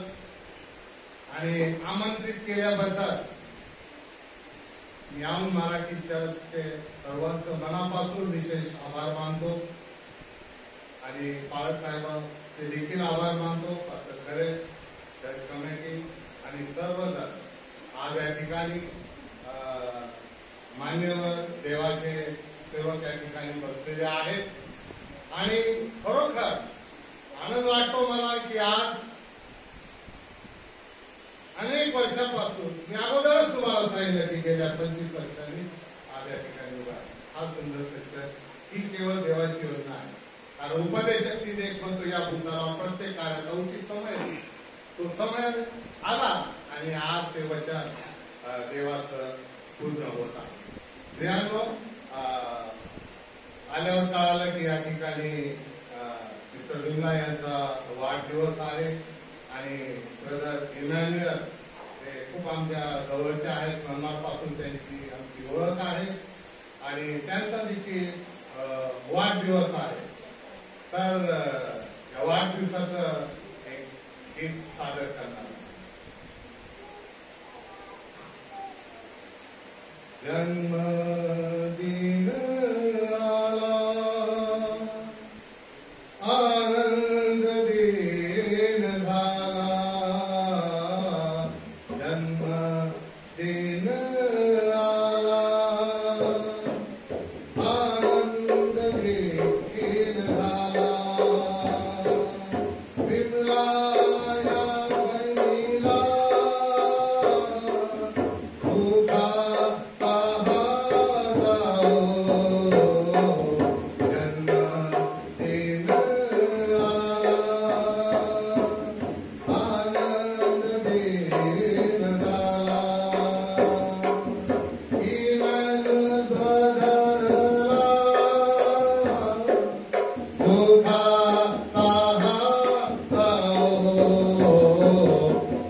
आणि आमंत्रित केल्याबद्दल मी याहून मराठी चर्चचे सर्वांचं मनापासून विशेष आभार मानतो आणि बाळासाहेबांचे देखील आभार मानतो. पास्टर खरे, चर्च कमिटी आणि सर्वजण आज या ठिकाणी मान्यवर देवाचे सेवक या ठिकाणी बसलेले आहेत आणि खरोखर आनंद वाटतो मला की आज अनेक वर्षापासून मी अगोदरच तुम्हाला सांगितलं की गेल्या 25 वर्षांनी आज या ठिकाणी उभा हा सुंदर सच्चर ही केवळ देवाची योजना आहे. कारण उपदेशक तिने एक म्हणतो या भूताला प्रत्येक काळाचा उचित समय तो समय आला आणि आज ते वचन देवाचं पूर्ण होत आहे. प्रियांनो, आल्यावर कळालं की या ठिकाणी मिस्टर विमला यांचा वाढदिवस आहे आणि ब्रदर इमॅन्युअल ते खूप आमच्या जवळचे आहेत, मनमाडपासून त्यांची आमची ओळख आहे आणि त्यांचा देखील वाढदिवस आहे. तर या वाढदिवसाचं एक गीत सादर करणार. जन्मदिन आला, आनंद दिन झाला, जन्मदिन आला, आनंद दिन झाला, विमला या बहिणीला सुखाचा हात जन्मदिन आला, आनंद दिन झाला, इमॅन्युअल ब्रदरला सुखाचा हात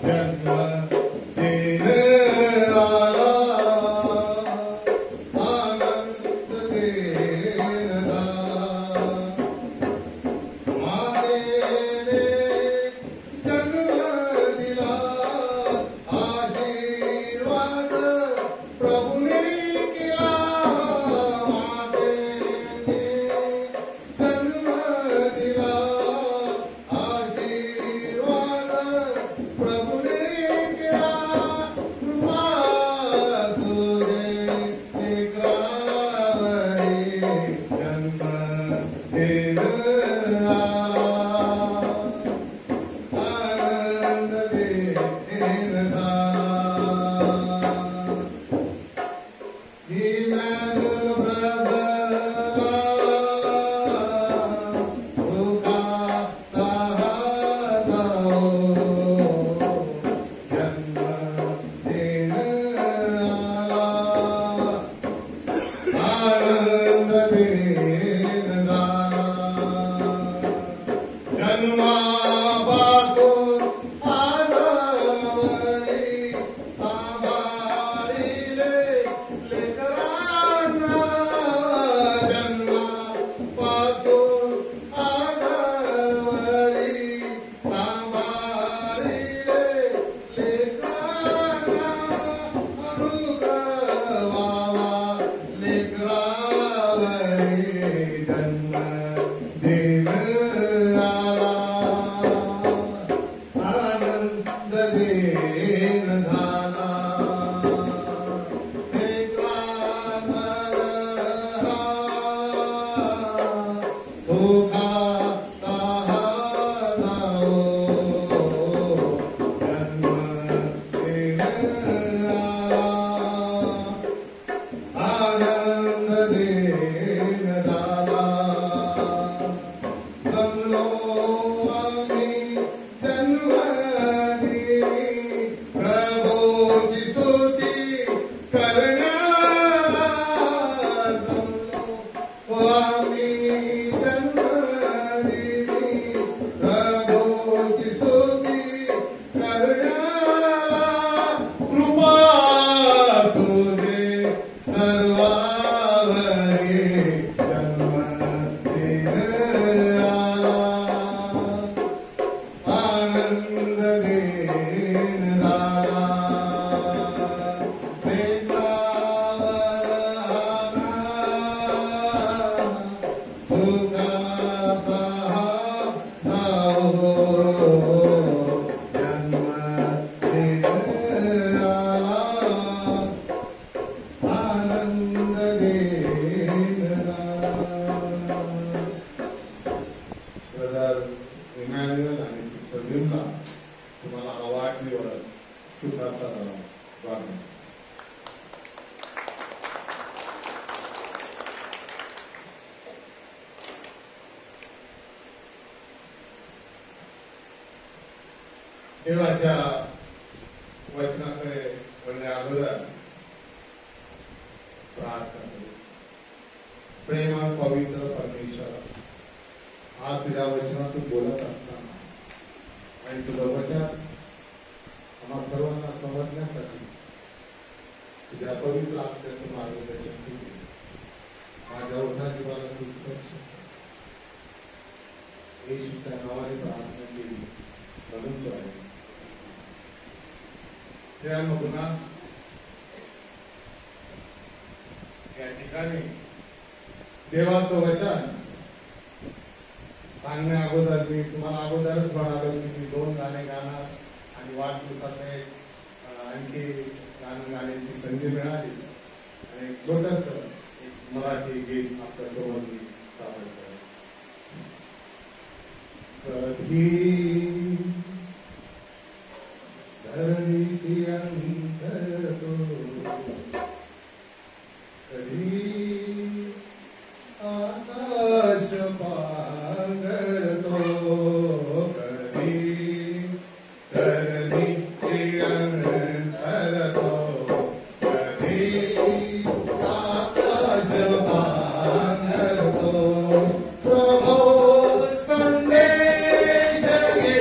जन्मदिन आला, आनंद दिन झाला, मातेने जन्म दिला, आशीर्वाद प्रभुने केला, मातेने जन्म दिला, आशीर्वाद प्रभुने केला, कृपा असू दे लेकरावरी, जन्मदिन आला, आनंद दिन झाला, इमॅन्युअल ब्रदरला सुखाचा हात जन्मदिन आला, आनंद दिन झाला, जन्मापासून आजवरी सांभाळिले लेकरांना, जन्मापासून आजवरी सांभाळिले लेकरांना, अनुग्रह व्हावा लेकरावरी, जन्मदिन आला, आनंद दिन झाला, लेकरांना सुखाचा हात जन्मदिन आला, आनंद दिन झाला, जमलो आम्ही जन्मदिनी प्रभूची स्तुती करण्याला, जमलो आम्ही जन्मदिनी प्रभूची स्तुती करण्याला, कृपा असू दे सर्वावरी, जन्मदिन आला, आनंद दिन झाला, लेकरावर आला, सुखाचा हात जन्मदिन आला, आनंद दिन झाला. ब्रदर इमॅन्युअल आणि सिस्टर विमला, तुम्हाला हा वाढदिवस सुखाचा वाढदिवस. देवाच्या वचनाकडे वळण्या अगोदर प्रार्थना करू. प्रेमळ पवित्र परमेश्वर, आज तुझ्या वचनातून बोलत असताना आणि तुझं वचन आम्हा सर्वांना समजण्यासाठी तुझ्या पवित्र आत्म्याचं मार्गदर्शन केले. माझ्या ओठा जीवाला तू स्पर्श येशूच्या नावाने प्रार्थना केली म्हणून तो आहे. त्या पुन्हा या ठिकाणी देवाचं वचन सांगण्या अगोदर मी तुम्हाला अगोदरच म्हणालो की मी 2 गाणे गाणार आणि वाढदिवसात आणखी गाणं गाण्याची संधी मिळाली आणि छोटस एक मराठी गीत आपल्यासोबत मी सादर करतो. कधी धरणीची अंतरतो कधी आकाश पांघरतो कधी धरणीची अंतरतो कधी आकाश पांघरतो प्रभो संदेश घे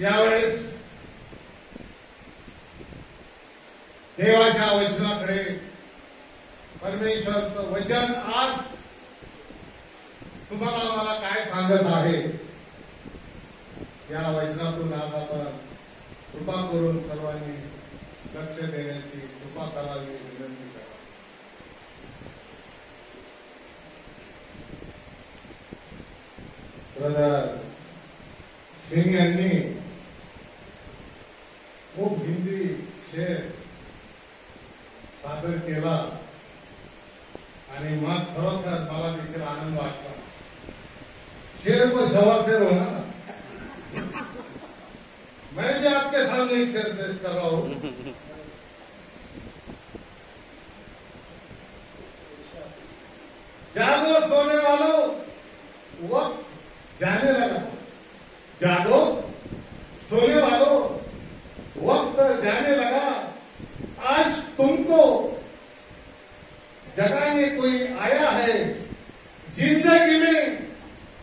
यावेळेस देवाच्या वचनाकडे परमेश्वरचं वचन आज तुम्हाला मला काय सांगत आहे, या वचनातून आज आपण कृपा करून सर्वांनी लक्ष देण्याची कृपा करावी विनंती करा. ब्रदर सिंग यांनी खूप हिंदी शेर सादर केला आणि मग खरोखर मला देखील आनंद वाटला. शेर को सवा शेर होना ना. मैं भी आपके सामने एक शेर पेश कर रहा हूं. जागो सोने वालों, वक्त जाने लगा. जागो सोने वालों, वक्त जाने लगा. आज तुमको जगाने कोई आया है. जिंदगी में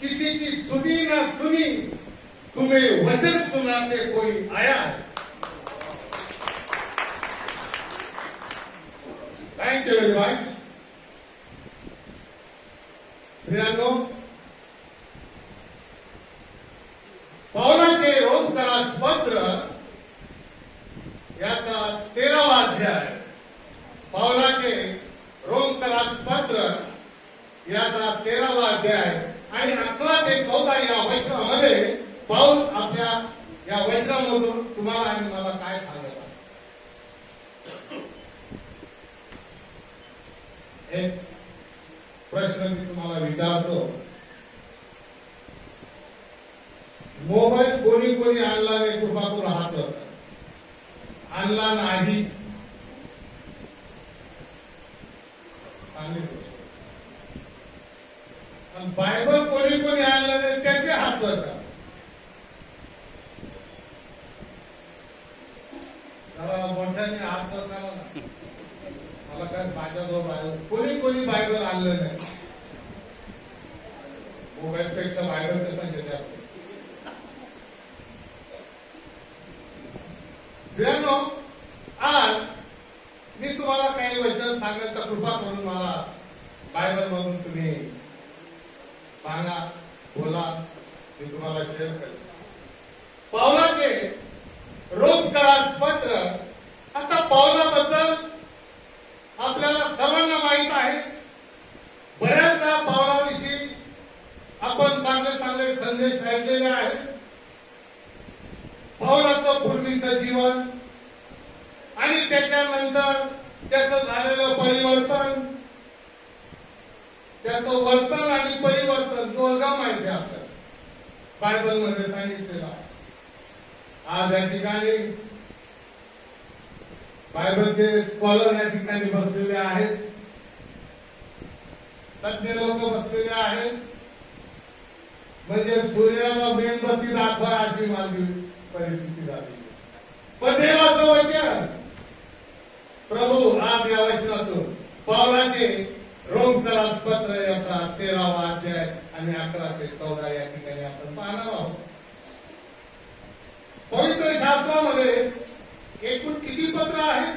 किसी की सुनी ना सुनी, तुम्हें वचन सुनाते कोई आया है. Thank you very much. प्रियांनो, पौलाचे रोमकरास पत्र याचा 13वा अध्याय. पौलाचे रोमकरास पत्र याचा 13वा अध्याय आणि 11 ते 14 या वचनामध्ये पाऊल आपल्या या वचनामधून तुम्हाला आणि मला काय सांगायचं. एक प्रश्न मी तुम्हाला विचारतो. मोबाईल कोणी कोणी आणला नाही, कृपा करून हात वर करा. आणला नाही, चांगली गोष्ट. आणि बायबल कोणी कोणी आणला नाही त्याचे हात वर करा. जरा मोठ्याने हात वर करा ना. मला काय माझ्याजवळ बायबल, कोणी कोणी बायबल आणलं नाही. मोबाईल पेक्षा बायबलच्या संख्येच्या प्रियांनो, आज मी तुम्हाला काही वचन सांगण्याचा कृपा करून मला बायबल मधून तुम्ही सांगा, बोला, मी तुम्हाला शेअर करेन. पावलाचे रोमकरास पत्र. आता पावलाबद्दल आपल्याला सर्वांना माहित आहे. बऱ्याचदा पावलाविषयी आपण चांगले चांगले संदेश ऐकलेले आहेत. पावलाचं पूर्वीचं जीवन आणि त्याच्यानंतर त्याचं झालेलं परिवर्तन, त्याचं वर्तन आणि परिवर्तन दोघा माहिती आहे आपल्याला, बायबलमध्ये सांगितलेलं आहे. आज या ठिकाणी बायबलचे स्कॉलर या ठिकाणी बसलेले आहेत, तज्ञ लोक बसलेले आहेत. म्हणजे सूर्याला मेणबत्ती दाखवा अशी माझी परिस्थिती झाली. पण देवाचं वचन, प्रभू आज या वचनातून पावलाचे रोमकरास पत्र याचा 13वा अध्याय आणि 11 ते 14 या ठिकाणी आपण पाहणार आहोत. पवित्र शास्त्रामध्ये एकूण किती पत्र आहेत?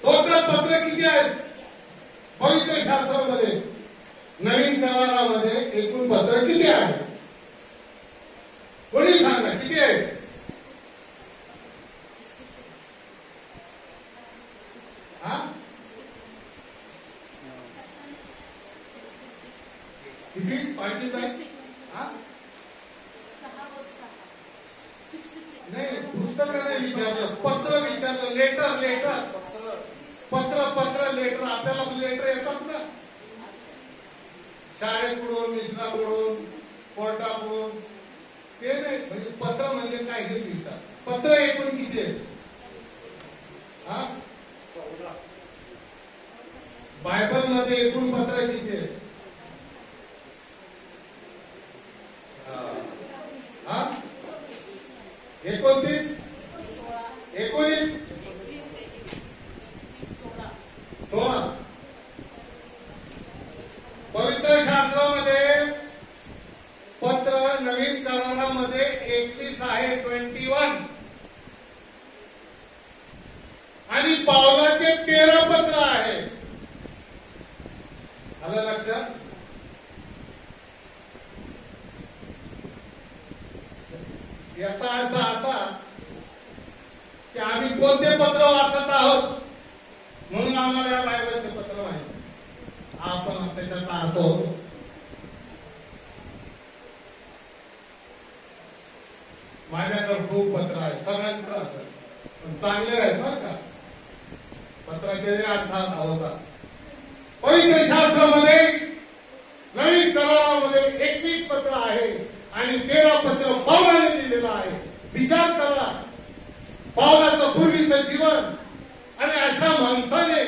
टोटल पत्र किती आहेत पवित्र शास्त्रामध्ये? नवीन करारामध्ये एकूण पत्र किती आहेत? कोणी सांगा किती आहेत? किती? 46? नाही, पुस्तकं नाही विचारलं, पत्र विचारलं. लेटर लेटर पत्र लेटर. आपल्याला लेटर येतात ना शाळेकडून, मिशनाकडून, कोर्टाकडून. ते नाही, म्हणजे पत्र म्हणजे काय हे विचार. पत्र एकूण किती आहे? बायबल मध्ये एकूण पत्र किती आहे? 29, 19, 16. पवित्र शास्त्रामध्ये पत्र नवीन करारामध्ये 21 याचा अर्थ असा की आम्ही कोणते पत्र वाचत आहोत म्हणून आम्हाला या बायबलचे पत्र माहिती. आपण त्याच्यात अर्थ होतो. माझ्याकडे खूप पत्र आहे, सगळ्यांकडे असतात, पण चांगले आहेत बरं का. पत्राचे अर्थ होता. पवित्र शास्त्रामध्ये नवीन करारामध्ये 21 पत्र आहे आणि 13 पत्र पौलाने लिहिलेलं आहे. विचार करा, पौलाचं पूर्वीचं जीवन आणि अशा माणसाने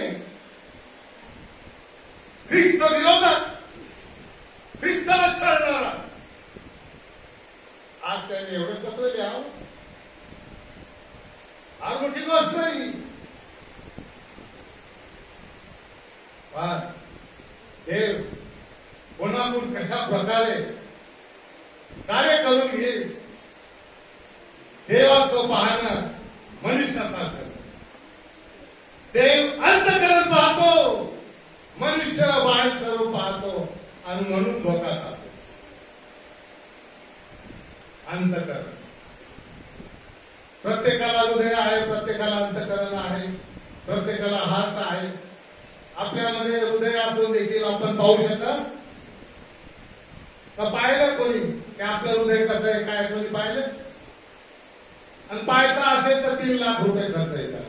ख्रिस्त विरोधात, ख्रिस्ताला छळणारा, आज त्याने एवढं पत्र लिहावं फार मोठी गोष्ट नाही. देव कोणाकडून कशा प्रकारे कार्य करून घेईल देवाचं पाहणं मनुष्यासारखं. देव अंतःकरण पाहतो, मनुष्य बाहेर सर्व पाहतो आणि म्हणून धोका खातो. अंतःकरण प्रत्येकाला हृदय आहे, प्रत्येकाला अंतःकरण आहे, प्रत्येकाला हात आहे. आपल्यामध्ये हृदय असून देखील आपण पाहू शकत का? पाहिलं कोणी की आपलं हृदय कसं आहे काय? कोणी पाहिलं? आणि पाहायचं असेल तर 3 लाख रुपये खर्च येतात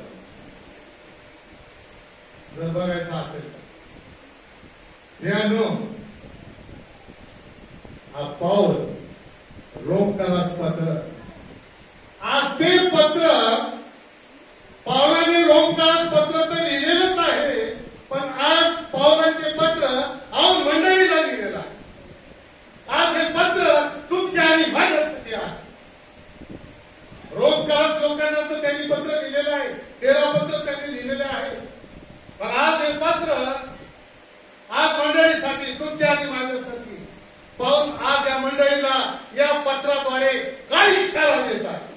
जर बघायचं असेल तर. यानो हा पाऊल रोमकरास पत्र, आज ते पत्र पावलाने रोमकारास पत्र तर लिहिलेलंच आहे, पण आज पावलांचे पत्र आज मंडळीला लिहिलेलं आहे. आज हे पत्र तुमच्या आणि माझ्यासाठी आहे. रोमकारास लोकांना तर त्यांनी पत्र लिहिलेलं आहे, 13 पत्र त्यांनी लिहिलेले आहे, पण आज हे पत्र आज मंडळीसाठी, तुमच्या आणि माझ्यासाठी. पाऊल आज या मंडळीला या पत्राद्वारे काय इशारा देत आहे,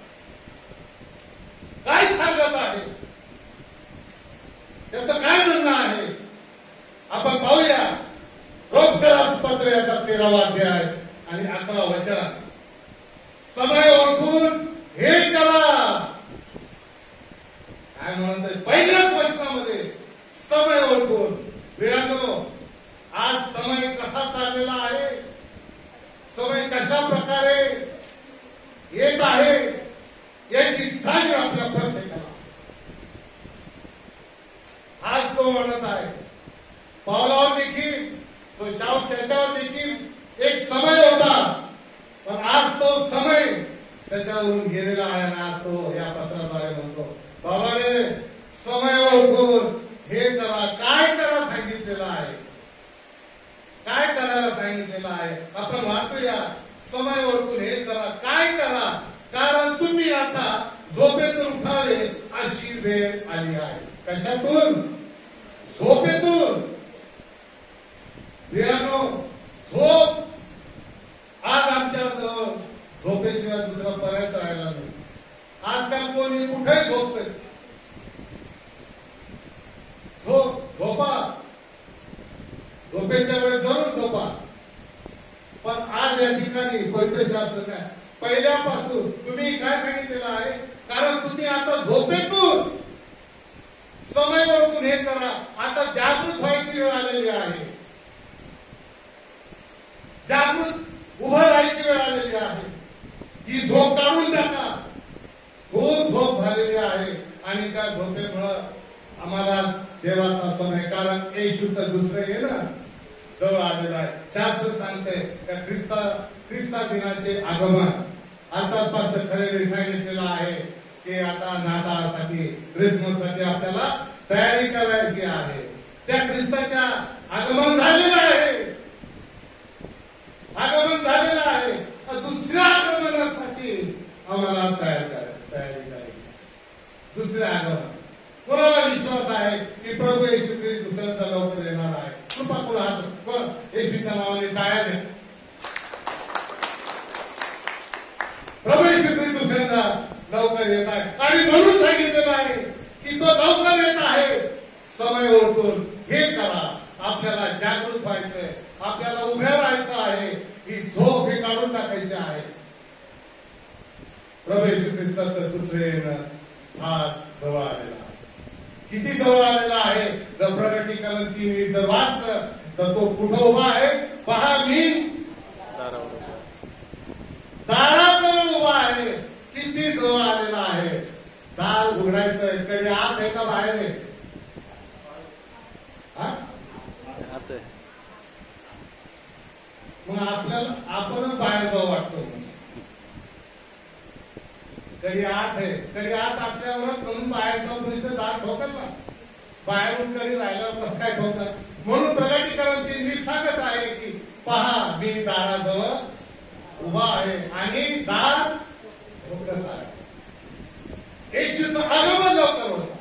काय सांगत आहे, त्याचं काय म्हणणं आहे आपण पाहूया. रोमकरास पत्र याचा 13वा अध्याय आणि 11 वचन. समय ओळखून हे करा. काय म्हणत पहिल्याच वचनामध्ये समय ओळखून. प्रियांनो, आज समय कसा चाललेला आहे, समय कशा प्रकारे येत आहे याची जाणीव आपल्या प्रत्येकाला. आज तो म्हणत आहे, पावलावर देखील तो शाऊट, त्याच्यावर देखील एक समय होता, पण आज तो समय त्याच्यावरून गेलेला आहे ना. आज तो या पत्राद्वारे म्हणतो, बाबा रे, समय ओळखून हे करा. काय करा सांगितलेलं आहे, काय करायला सांगितलेलं आहे आपण वाचूया. समय ओळखून हे करा, काय करा, कारण तुम्ही आता झोपेतून उठावे अशी वेळ आली आहे. कशातून? झोपेतून. प्रियानो, झोप आज आमच्या जवळ झोपेशिवाय दुसरा पर्याय राहिला नाही. आजकाल कोणी कुठेही झोपतंय. झोपा, झोपेच्या वेळेस जरूर झोपा, पण आज या ठिकाणी पवित्र शास्त्र काय पहिल्यापासून तुम्ही काय सांगितलेलं आहे, कारण तुम्ही आता झोपेतून समय ओळखून हे करा. आता जागृत व्हायची वेळ आलेली आहे, जागृत उभं राहायची वेळ आलेली आहे. ही झोप काढून टाका. खूप झोप झालेली आहे आणि त्या झोपेमुळं आम्हाला देवाचा समय, कारण येशूचं दुसरं येणं जवळ आलेलं आहे. शास्त्र सांगते त्या ख्रिस्ता दिनाचे आगमन आतापासून खरेदी सांगितलेलं आहे की आता नाताळासाठी, ख्रिसमससाठी आपल्याला तयारी करायची आहे. त्या ख्रिस्ताच्या आगमन झालेलं आहे, आगमन झालेलं आहे. दुसऱ्या आगमनासाठी आम्हाला तयारी करायची. दुसऱ्या आगमन कोणाला विश्वास आहे की प्रभू येशू ख्रिस्त दुसऱ्यांदा लवकर येणार आहे? कृपा करून येशूच्या नावाने टाळ्या द्या. प्रभू येशू ख्रिस्त दुसऱ्यांदा लवकर येत आहे आणि म्हणून सांगितलेलं आहे की तो लवकर येत आहे. समय ओळखून हे करा. आपल्याला जागृत व्हायचंय, आपल्याला उभे राहायचं आहे. ही झोप ही काढून टाकायची आहे. प्रभू येशू ख्रिस्ताचं दुसरे येणं फार जवळ आलेला आहे. किती जवळ आलेला आहे? जर प्रकटीकरण 3 जर वाचलं तर तो कुठं उभा आहे? पहा, मी दाराजवळ उभा आहे. किती जवळ आलेला आहे. दार उघडायचं, कधी आत आहे का बाहेर आहे? मग आपल्याला आपणच बाहेर जाऊ वाटतो. कधी आत आहे, कधी आत असल्यावरच म्हणून बाहेर जाऊन तुझं दार ठोकत ना. बाहेरून कधी राहिल्यावर कसं काय ठोकत? म्हणून प्रगटीकरण 3 सांगत आहे की पहा, मी दाराजवळ उभा आहे आणि दार ठोकत आहे. येशूचं आगमन लवकर होतं.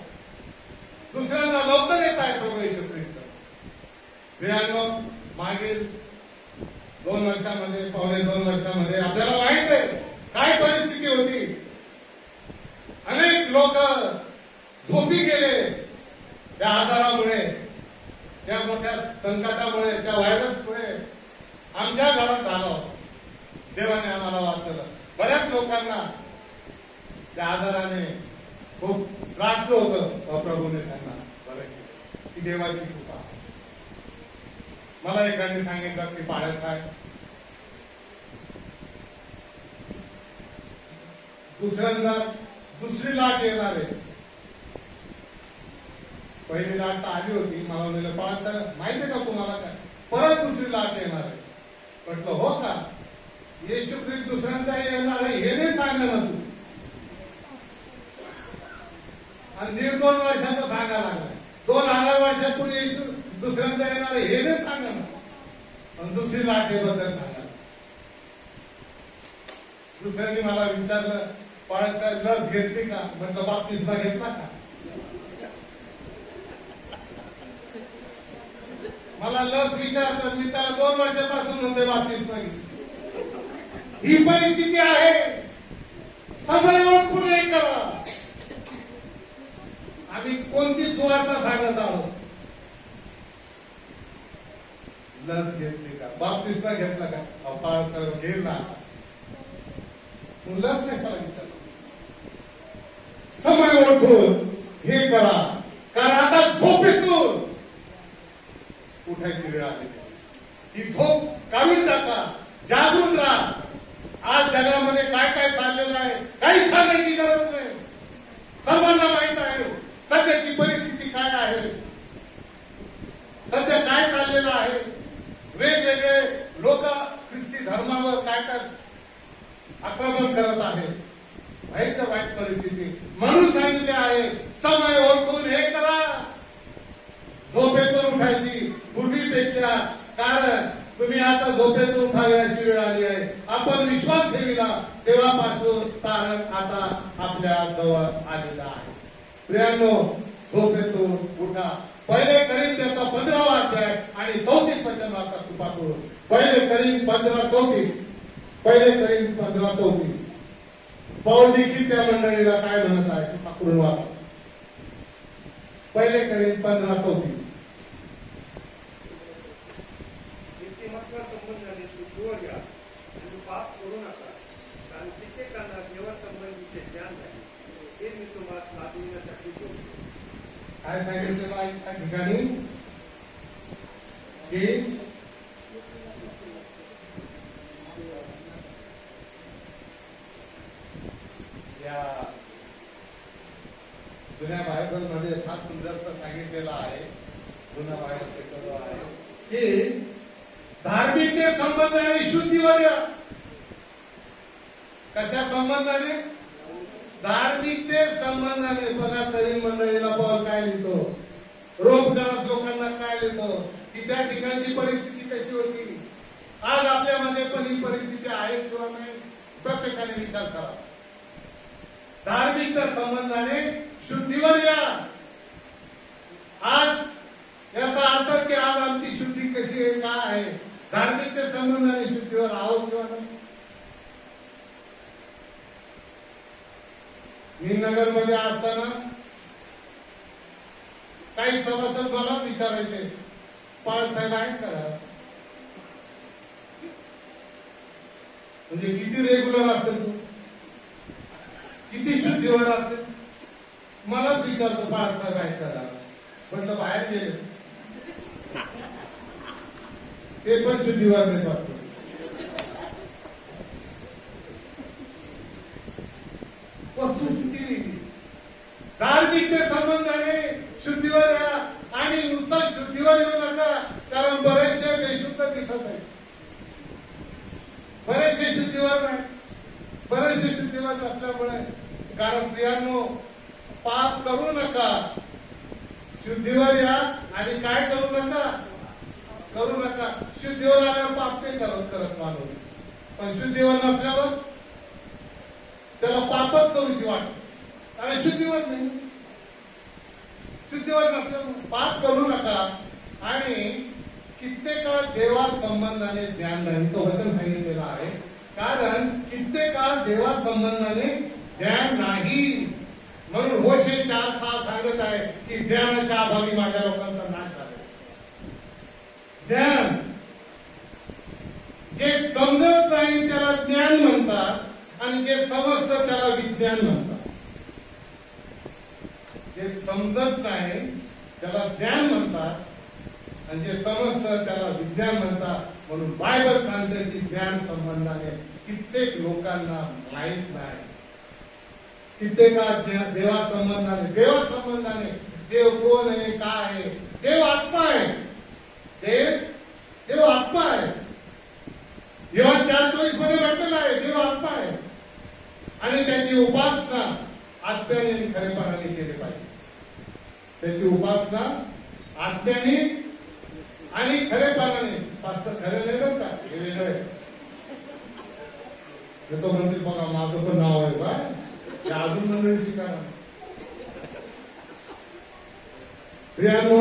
दुसऱ्यांना लवकर येत आहे प्रभू येशू ख्रिस्त. प्रियांनो, मागील 2 वर्षामध्ये, पावणे 2 वर्षामध्ये आपल्याला माहित आहे काय परिस्थिती होती. अनेक लोक झोपी गेले त्या आजारामुळे, त्या मोठ्या संकटामुळे, त्या व्हायरसमुळे. आमच्या घरात झालं, देवाने आम्हाला वाचवलं. बऱ्याच लोकांना त्या आजाराने खूप त्रासलं होतं. प्रभूने त्यांना बरं केलं. ही देवाची कृपा. मला एकाने सांगितलं की बाळासाहेब, दुसऱ्यांदा दुसरी लाट येणार आहे. पहिली लाट तर आली होती. मला म्हणलं बाळासाहेब माहितीये का तुम्हाला काय परत दुसरी लाट येणार आहे? म्हटलं हो का? येशू ख्रिस्त दुसऱ्यांदा येणार आहे हे नाही सांगा ना तू. आणि 1.5-2 वर्षाचं सांगा लागला. 2000 वर्षापूर्वी येशू दुसऱ्यांदा येणार आहे हे नाही सांगा ना. पण दुसरी लाटेबद्दल सांगा. दुसऱ्यांनी मला विचारलं, बाळासाहेब लस घेतली का? म्हटलं बाप्तिस्मा घेतला का? मला लस विचारतात, मी त्याला 2 वर्षापासून म्हणते बाप्तिस्मा घेतली. ही परिस्थिती आहे. समय ओळखून हे करा. आम्ही कोणती सुवार्ता सांगत आहोत? लस घेतली का? बाप्तिस्मा घेतला का? बाळासाहेब घेईल ना. लस कशाला विचार? समय ओळखून हे करा. कारण आता झोपेतून उठायची वेळ आली. ही झोप काढून टाका. जागृत राहा. आज जगामध्ये काय काय चाललेलं आहे काही सांगायची गरज नाही. सर्वांना माहित आहे सध्याची परिस्थिती काय आहे. सध्या काय चाललेलं आहे. वेगवेगळे लोक ख्रिस्ती धर्मावर काय काय आक्रमण करत आहे. भयंकर वाईट परिस्थिती. म्हणून सांगितले आहे समय ओळखून हे करा. झोपेतून उठायची पूर्वीपेक्षा. कारण तुम्ही आता झोपेतून उठावे अशी वेळ आली आहे. आपण विश्वास ठेविला तेव्हापासून तारण आता आपल्या जवळ आलेला आहे. प्रियांनो, झोपेतून उठा. पहिले करिंथ्याचा 15वा अध्याय आणि 34 वचन वाचा कृपा करून. पहिले करिंथ 15:34. पहिले करिंथ 15:34. पाऊल देखील त्या मंडळीला काय म्हणत आहे कृपा करून वाचा. पहिले करिंथ 15:34. नीतिमत्ता संबंधाने शुद्धीवर या आणि पाप करू नका. कारण प्रत्येकाला देवासंबंधीचे ज्ञान नाही. हे मी तुम्हाला दाखविण्यासाठी बोलतो. काय सांगितलं आहे त्या ठिकाणी की या जुन्या बायबल मध्ये फार सुंदरसं सांगितलेलं आहे. जुन्या बायबल आहे की धार्मिकते संबंधाने शुद्धीवर या. कशा संबंधाने? धार्मिकते संबंधाने. बघा तरी मंडळीला पाऊल काय लिहितो, रोमकरास लोकांना काय लिहितो की त्या ठिकाणची परिस्थिती कशी होती. आज आपल्यामध्ये पण ही परिस्थिती आहे किंवा नाही प्रत्येकाने विचार करा. धार्मिकता संबंधाने शुद्धीवर या. आज याचा अर्थ की आज आमची शुद्धी कशी आहे काय आहे. धार्मिकते संबंधाने शुद्धीवर आहोत किंवा नाही. मी नगर मध्ये असताना काही सभासद मला विचारायचे, बाळासाहेब आहेत का? म्हणजे किती रेग्युलर असेल तू? किती शुद्धीवर असेल? मलाच विचारतो बाळाचा काय करा, म्हटलं बाहेर गेले ते पण शुद्धीवर नाही वाटतो. वस्तुस्थिती धार्मिक संबंधाने शुद्धीवर या आणि नुसतं शुद्धीवर येऊ नका, कारण बरेचसे बेशुद्ध दिसत आहेत. बरेचसे शुद्धीवर नाही, बरेचसे शुद्धीवर नसल्यामुळे. कारण प्रियांनो, पाप करू नका, शुद्धीवर या आणि काय करू नका, करू नका. शुद्धीवर आल्यावर पाप नाही करत माणूस, पण शुद्धीवर नसल्यावर त्याला पापच करूशी वाटत, कारण शुद्धीवर नाही. शुद्धीवर नसल्यावर पाप करू नका. आणि कित्येका देवा संबंधाने ज्ञान नाही, तो वचन सांगितलेलं आहे. कारण कित्येका देवा संबंधाने ज्ञान नाही, म्हणून होशे 4:6 सांगत आहे की ज्ञानाच्या अभावी माझ्या लोकांचा नाश झाला. ज्ञान जे समजत नाही त्याला ज्ञान म्हणतात, आणि जे समजतं त्याला विज्ञान म्हणतात. जे समजत नाही त्याला ज्ञान म्हणतात, आणि जे समजतं त्याला विज्ञान म्हणतात. म्हणून बायबल सांगते की ज्ञान संबंधाने कित्येक लोकांना माहीत नाही. कित्येका देवा संबंधाने, देवा संबंधाने देव कोण आहे, काय आहे? देव आत्मा आहे. देव आत्मा आहे. योहान 4:24 मध्ये म्हटलेलं आहे देव आत्मा आहे, आणि त्याची उपासना आत्म्याने आणि खरेपणाने केली पाहिजे. त्याची उपासना आत्म्याने आणि खरेपणाने. पास्टर खरे नाही बरं का, हे वेगळं आहे. तो म्हणतील बघा माझं पण नाव आहे काय, अजून मंडळी शिका. प्रियांनो,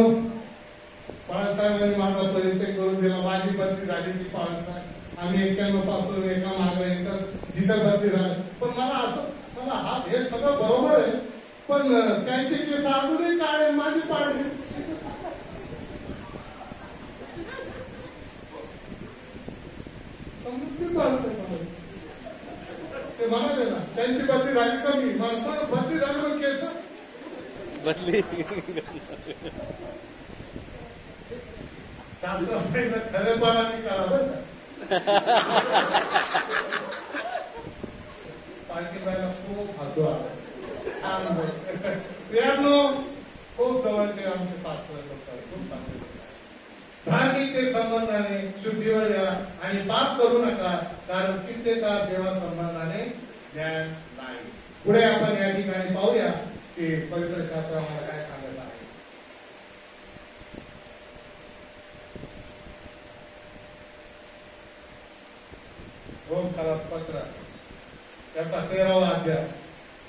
बाळासाहेबांनी माझा परिचय करून दिला. माझी बदली झाली ती बाळासाहेब. आम्ही 91 पासून एका मागे एकच जिथं बदली झाली. पण मला हा हे सगळं बरोबर आहे, पण त्यांची केस अजूनही काय माझी पाडली. समजून बाळासाहेब ते म्हणाले ना त्यांची बदली झाली कमी, बदली झाली मग केस बदली. शास्त्र खरेपणाने करा बरं का. पालखी जायला खूप हातो आला. छान प्रियांनो, खूप जवळचे आमचे पास्टर खूप चांगले. धार्मिक संबंधाने शुद्धीवर या आणि पाप करू नका, कारण कित्येका देवा संबंधाने ज्ञान नाही. पुढे आपण या ठिकाणी पाहूया की पवित्र शास्त्र आम्हाला काय सांगत आहे. रोम खलास पत्र त्याचा 13वा अध्याय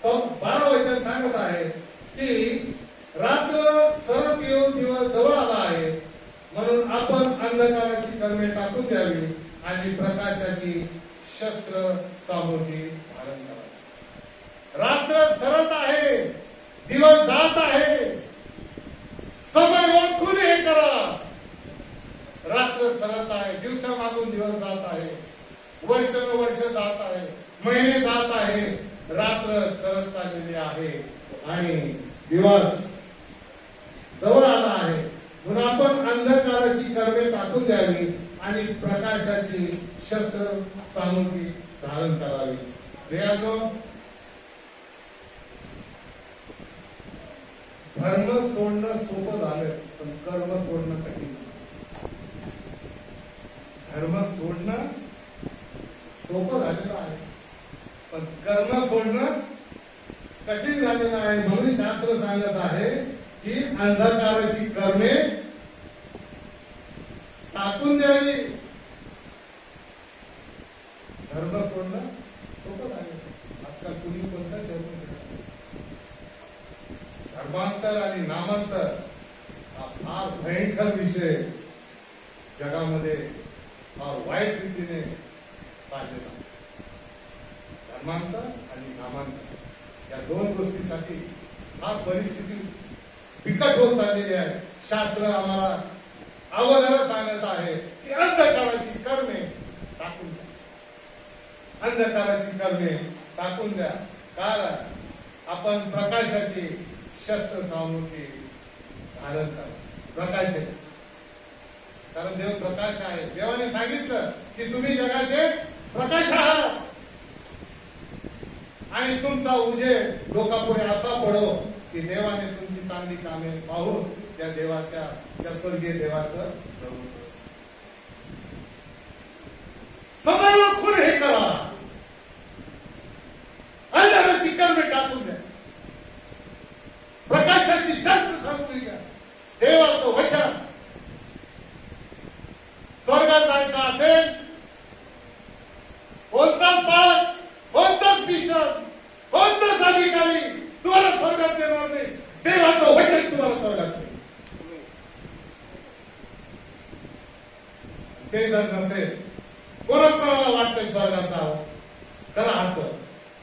12 वचन सांगत आहे की रात्र सरत येऊन दिवस जवळ आला आहे, म्हणून आपण अंधकाराची कर्मे टाकून द्यावी आणि प्रकाशाची शस्त्र सामग्री धारण करावी. रात्र सरत आहे, दिवस जात आहे, समय ओळखून हे करा. रात्र सरत आहे, दिवसामागून दिवस जात आहे, वर्ष जात आहे, महिने जात आहे, रात्र सरत चाललेली आहे आणि दिवस जवळ आला आहे. म्हणून आपण अंधकाराची कर्मे टाकून द्यावी आणि प्रकाशाची शस्त्र सामग्री धारण करावी. प्रियांनो, धर्म सोडणं सोपं झालं, पण कर्म सोडणं कठीण. धर्म सोडणं सोपं झालेलं आहे, पण कर्म सोडणं कठीण झालेलं आहे. म्हणून शास्त्र सांगत आहे की अंधकाराची कर्मे टाकून द्यावी. धर्म सोडणं सोपं झालं. आजकाल कुणी कोणता धर्म धर्मांतर आणि नामांतर हा फार भयंकर विषय जगामध्ये फार वाईट रीतीने चाललेला. धर्मांतर आणि नामांतर या दोन गोष्टीसाठी फार परिस्थिती बिकट होत चाललेली आहे. शास्त्र आम्हाला अगोदर सांगत आहे की अंधकाराची कर्मे टाकून द्या. अंधकाराची कर्मे टाकून द्या. कारण आपण प्रकाशाची शस्त्र सामुग्री धारण करा. प्रकाश आहे, कारण देव प्रकाश आहे. देवाने सांगितलं की तुम्ही जगाचे प्रकाश आहात आणि तुमचा उजेड लोकांपुढे असा पडो की देवाने तुमची चांगली कामे पाहून त्या देवाच्या, त्या स्वर्गीय देवाचं समय ओळखून हे करा. अंधाराची कर्मे टाकून द्या. प्रकाशाची शस्त्र सामुग्री घ्या. देवाचं वचन. स्वर्गात जायचं असेल, कोणताच पाळत, कोणताच मिशन, कोणताच अधिकारी तुम्हाला स्वर्गात देणार नाही. देवाचं वचन तुम्हाला स्वर्गात देईल. ते जर नसेल, कोणाला वाटतंय स्वर्गात जावं, करा हात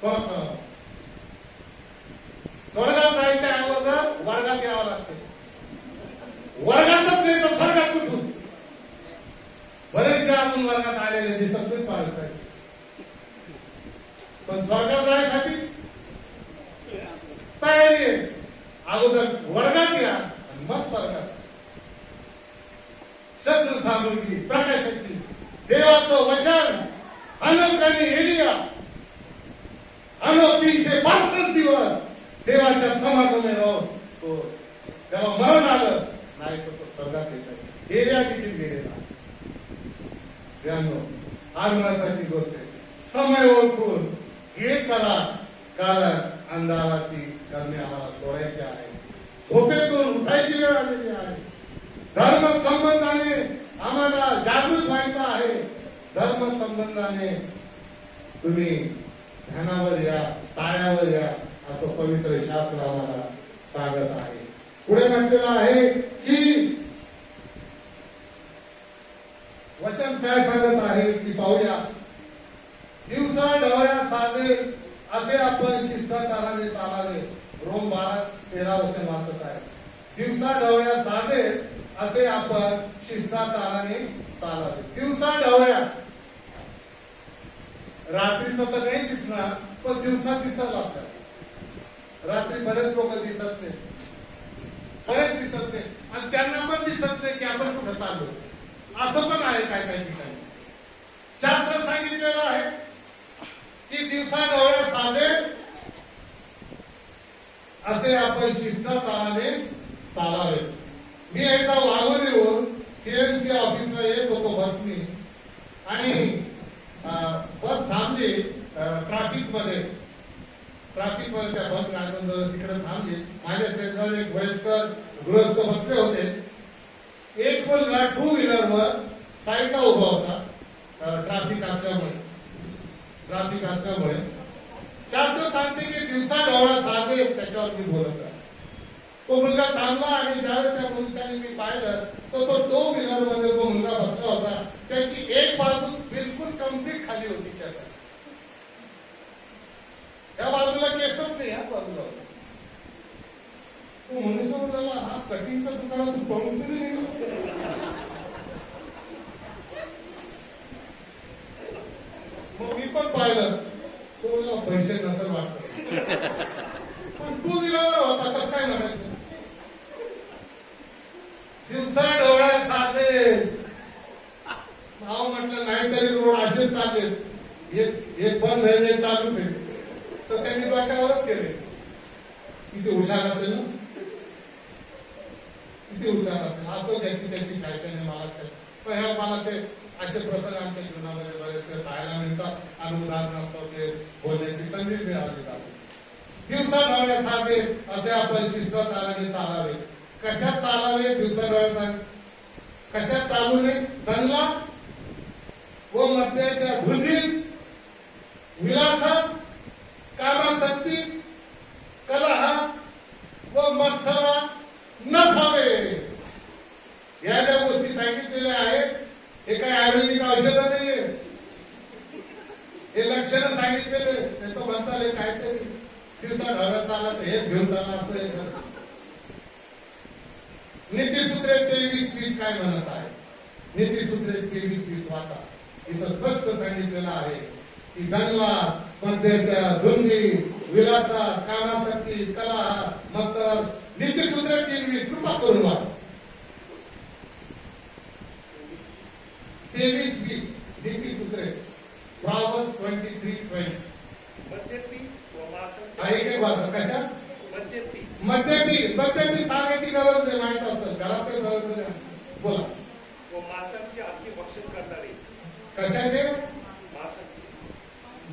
कोणाला. स्वर्गात जायच्या अगोदर वर्गात यावं लागते. वर्गातच नाही तर स्वर्गात कुठून. बरेचसे अजून वर्गात आलेले दिसत नाही पाळत. पण स्वर्गात जायसाठी तयारी आहे. अगोदर वर्गात या आणि मग स्वर्गात. शस्त्र सामुग्री प्रकाशाची, देवाचं वचन. हनोक आणि एलिया, हनोक 365 दिवस देवाच्या समागमे राहून तो त्याला मरण आलं नाही तर तो स्वर्गात येत. एलिया देखील गेलेला. फार महत्वाची गोष्ट आहे. समय ओळखून हे करा, कारण अंधाराची करणे आम्हाला सोडायची आहे. झोपेतून उठायची वेळ आलेली आहे. धर्म संबंधाने आम्हाला जागृत व्हायचं आहे. धर्म संबंधाने तुम्ही ध्यानावर या, ताळ्यावर या, असं पवित्र शास्त्र आम्हाला सांगत आहे. पुढे म्हटलेलं आहे की वचन काय सांगत आहे की पाहूया. दिवसा डोळ्या साजे असे आपण शिष्टाचाराने चालावे. रोम 12:13 वचन वाचत आहे. दिवसा डोळ्या साजे असे आपण शिष्टाचाराने चालावे. दिवसा डोळ्या. रात्रीचं तर नाही दिसणार, पण दिवसा दिसायला लागतात. रात्री बरेच लोक दिसत नाही, बरेच दिसत नाही, आणि त्यांना पण दिसत नाही की आपण कुठं चाललो. असं पण आहे काय काही ठिकाणी. शास्त्र सांगितलेलं आहे की दिवसा डोळ्या साधे असे आपण शिष्टाचाराने चालावे. मी एकदा वाघोलीहून सीएमसी ऑफिसला येत होतो बसनी, आणि बस थांबली ट्रॅफिक मध्ये त्या बस तिकडे थांबली. माझ्या शेजारी एक वयस्कर गृहस्थ बसले होते. एक मुलगा 2 व्हीलरवर साईडला उभा होता. ट्रॅफिक असल्यामुळे शास्त्र सांगते की दिवसा डोळा साधे त्याच्यावर मी बोलत आहे. तो मुलगा थांबला आणि ज्यावेळेस त्या मनुष्याने मी पाहिलं तर तो 2 व्हीलर मध्ये जो मुलगा बसला होता त्याची एक बाजू बिलकुल कम्प्लीट खाली होती. केसाची त्या बाजूला केसच नाही, या बाजूला होता. तो मनुष्य म्हणाला, हा कटिंगचा दुकानात तू पळून तरी नाही. मग मी पण पाहिलं. तो मला पैसे नसेल वाटत, पण 2 व्हीलर होता. कसं काय म्हणायचं. दिवसा डोळ्या साधे नाव म्हटलं नाही तरी रोड असेच चालले. एक बंद राहिले चालूच आहे. तर त्यांनी डोक्यावरच केले. किती हुशार असेल ना, किती हुशार असेल. असं त्याची फॅशन आहे. पण ह्या मला ते असे प्रसंग आमच्या जीवनामध्ये बरेचसे पाहायला मिळतात. आणि उदाहरण असतो ते बोलण्याची संधी मिळाली जाते. दिवसा डोळ्या साधे असे आपण शिष्टाचाराने चालावे. कशात चालावे. दिवसा डोळ्या कशात चालू नये. दंगला व मद्याच्या धुंदीत, विलासात, कामासक्ती, कलहात व मत्सरात नसावे. या ज्या गोष्टी सांगितलेल्या आहेत हे काही आयुर्वेदिक औषधं नाहीये. हे लक्षणं सांगितलेले. ते तर म्हणताले काहीतरी दिवसा ढळत चालला तर हेच घेऊन चालला असं. नीतिसूत्रे 23:20 काय म्हणत आहे. नीतिसूत्रे 23:20 वाचा. इथं स्पष्ट सांगितलेलं आहे की दंगला, मद्याच्या धुंदी, विलासा कामासाठी कला मत्सर नीतीसूत्र 23 कृपा करून वा 23-20 नीतीसूत्रे Proverbs 23:20 मद्यपी व मांसाच्या एक वाचा कशा मद्यपी मद्यपी सांगायची गरज नाही माहित असतं घरात गरज नाही बोला व मांसाचे अतिभक्षण करणारे कशाचे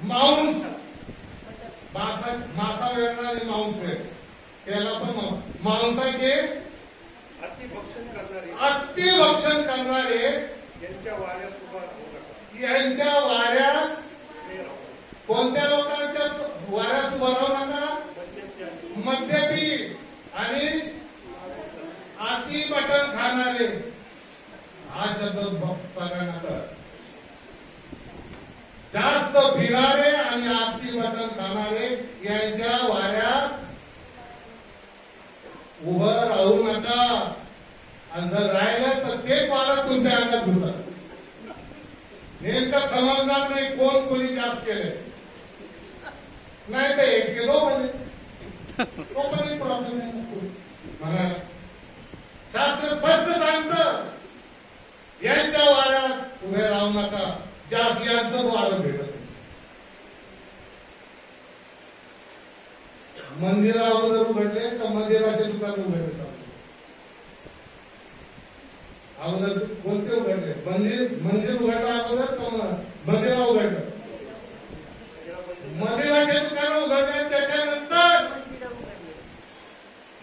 मांस मासा वेगळा आणि मांस वेगळा त्याला पण मांसाचे अतिभक्षण करणारे यांच्या वाड्यात उभा राहू नका. यांच्या वाड्यात कोणत्या लोकांच्या वाड्यात उभं राहू नका मद्यपी आणि अतिबटन खाणारे हा शब्द सगळ्यांना कळत जास्त पिणारे आणि अतिबटन खाणारे यांच्या वाड्यात उभं राहू नका आणि जर राहिलं तर तेच वाढत तुमच्या अंगात घुसत नेमकं समजणार नाही कोणी जास्त केले नाही तर एक तो पण एक प्रॉब्लेम नाही म्हणाला शास्त्र स्पष्ट सांगतं यांच्या वाड्यात उभे राहू नका जास्त यांचं वारं भेटत नाही. मंदिरा अगोदर उघडले तर मंदिराचे दुकान उघडले अगोदर कोणते उघडले मंदिर उघडलं अगोदर का मंदिरा उघडलं मंदिराचे दुकान उघडले त्याच्यानंतर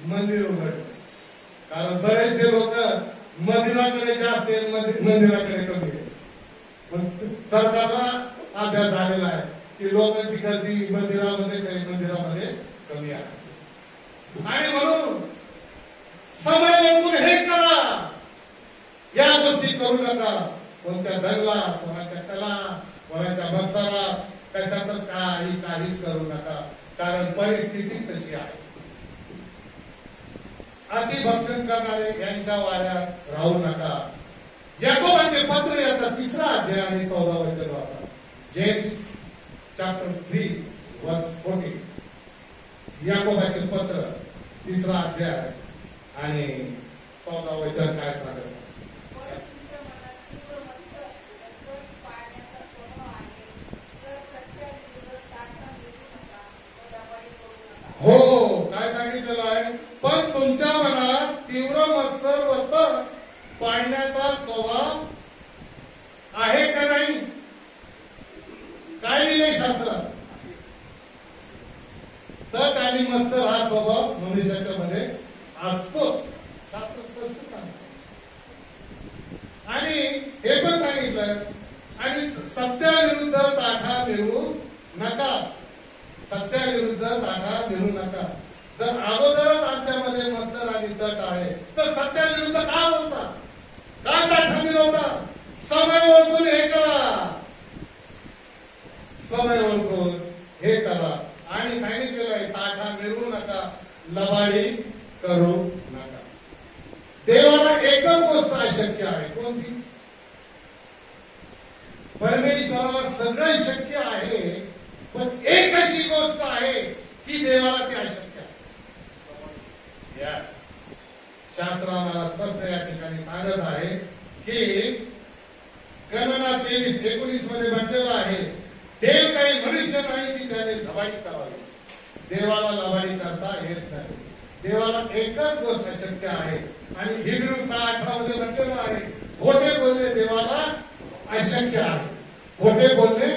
मंदिर उघडलं कारण बरेचसे लोक मंदिराकडे जास्त मंदिराकडे कमी आहे. सरकारला अभ्यास झालेला आहे की लोकांची गर्दी मंदिरामध्ये कमी आहे आणि म्हणून समय बघून हे करा या गोष्टी करू नका कोणत्या दंगला कोणाच्या कला कोणाच्या मत्सरा कशातच काही करू नका कारण परिस्थिती तशी आहे. अतिभक्षण करणारे यांच्या वाड्यात राहू नका. याकोबाचे पत्र याचा 3रा अध्याय आणि 14 वचन वाचा. जेम्स चॅप्टर 3 वर्स 14. याकोबाचे पत्र 3रा अध्याय आणि 14 वचन काय सांगत हो काय सांगितलेलं आहे पण तुमच्या मनात तीव्र मत्सर व पाळण्याचा स्वभाव आहे का नाही काय लिहिले शास्त्रात तट आणि मत्सर हा स्वभाव मनुष्याच्या मध्ये असतोच शास्त्र स्पष्ट सांगतं. आणि हे पण सांगितलं आणि सत्याविरुद्ध ताठा मिळवू नका सत्याविरुद्ध ताठा मिळू नका. जर अगोदरच आमच्यामध्ये मत्सर आणि तट आहे तर सत्याविरुद्ध का बोलता काय ताठा मिळवता. समय ओळखून हे करा समय ओळखून हे करा आणि सांगितलेलं आहे ताठा मिळवू नका लबाडी करू नका. देवाला एकच गोष्ट अशक्य आहे कोणती परमेश्वराला सगळं शक्य आहे पण एक अशी गोष्ट आहे की देवाला ती अशक्य आहे. शास्त्र आम्हाला स्पष्ट या ठिकाणी सांगत आहे की गणना 23:19 मध्ये म्हटलेलं आहे देव काही मनुष्य नाही की त्याने लबाडी करावी. देवाला लबाडी करता येत नाही. देवाला एकच गोष्ट अशक्य आहे आणि हिब्रू 6:18 मध्ये म्हटलेलं आहे खोटे बोलणे देवाला अशक्य आहे. खोटे बोलणे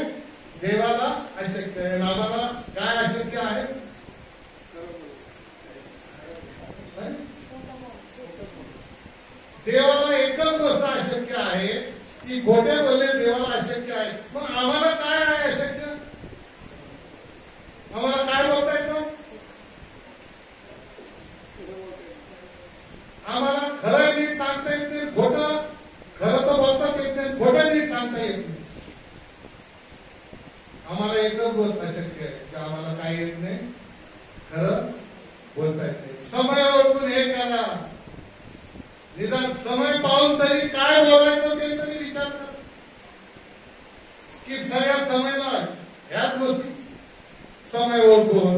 देवाला अशक्य आहे. आम्हाला काय अशक्य आहे देवाला एकच गोष्ट अशक्य आहे की खोटे बोलणे देवाला अशक्य आहे. मग आम्हाला काय आहे अशक्य आम्हाला काय बोलता येतं आम्हाला खरं नीट सांगता येत नाही खोटं खरं तर बोलताच येत नाही खोटं नीट सांगता येत नाही. आम्हाला एकच गोष्ट अशक्य आहे की आम्हाला काय येत नाही खरं बोलता येत नाही. समय ओळखून हे करा निदान समय पाहून तरी काय बोलायचं ते तरी विचार करा की सगळ्या समयला ह्याच गोष्टी समय ओळखून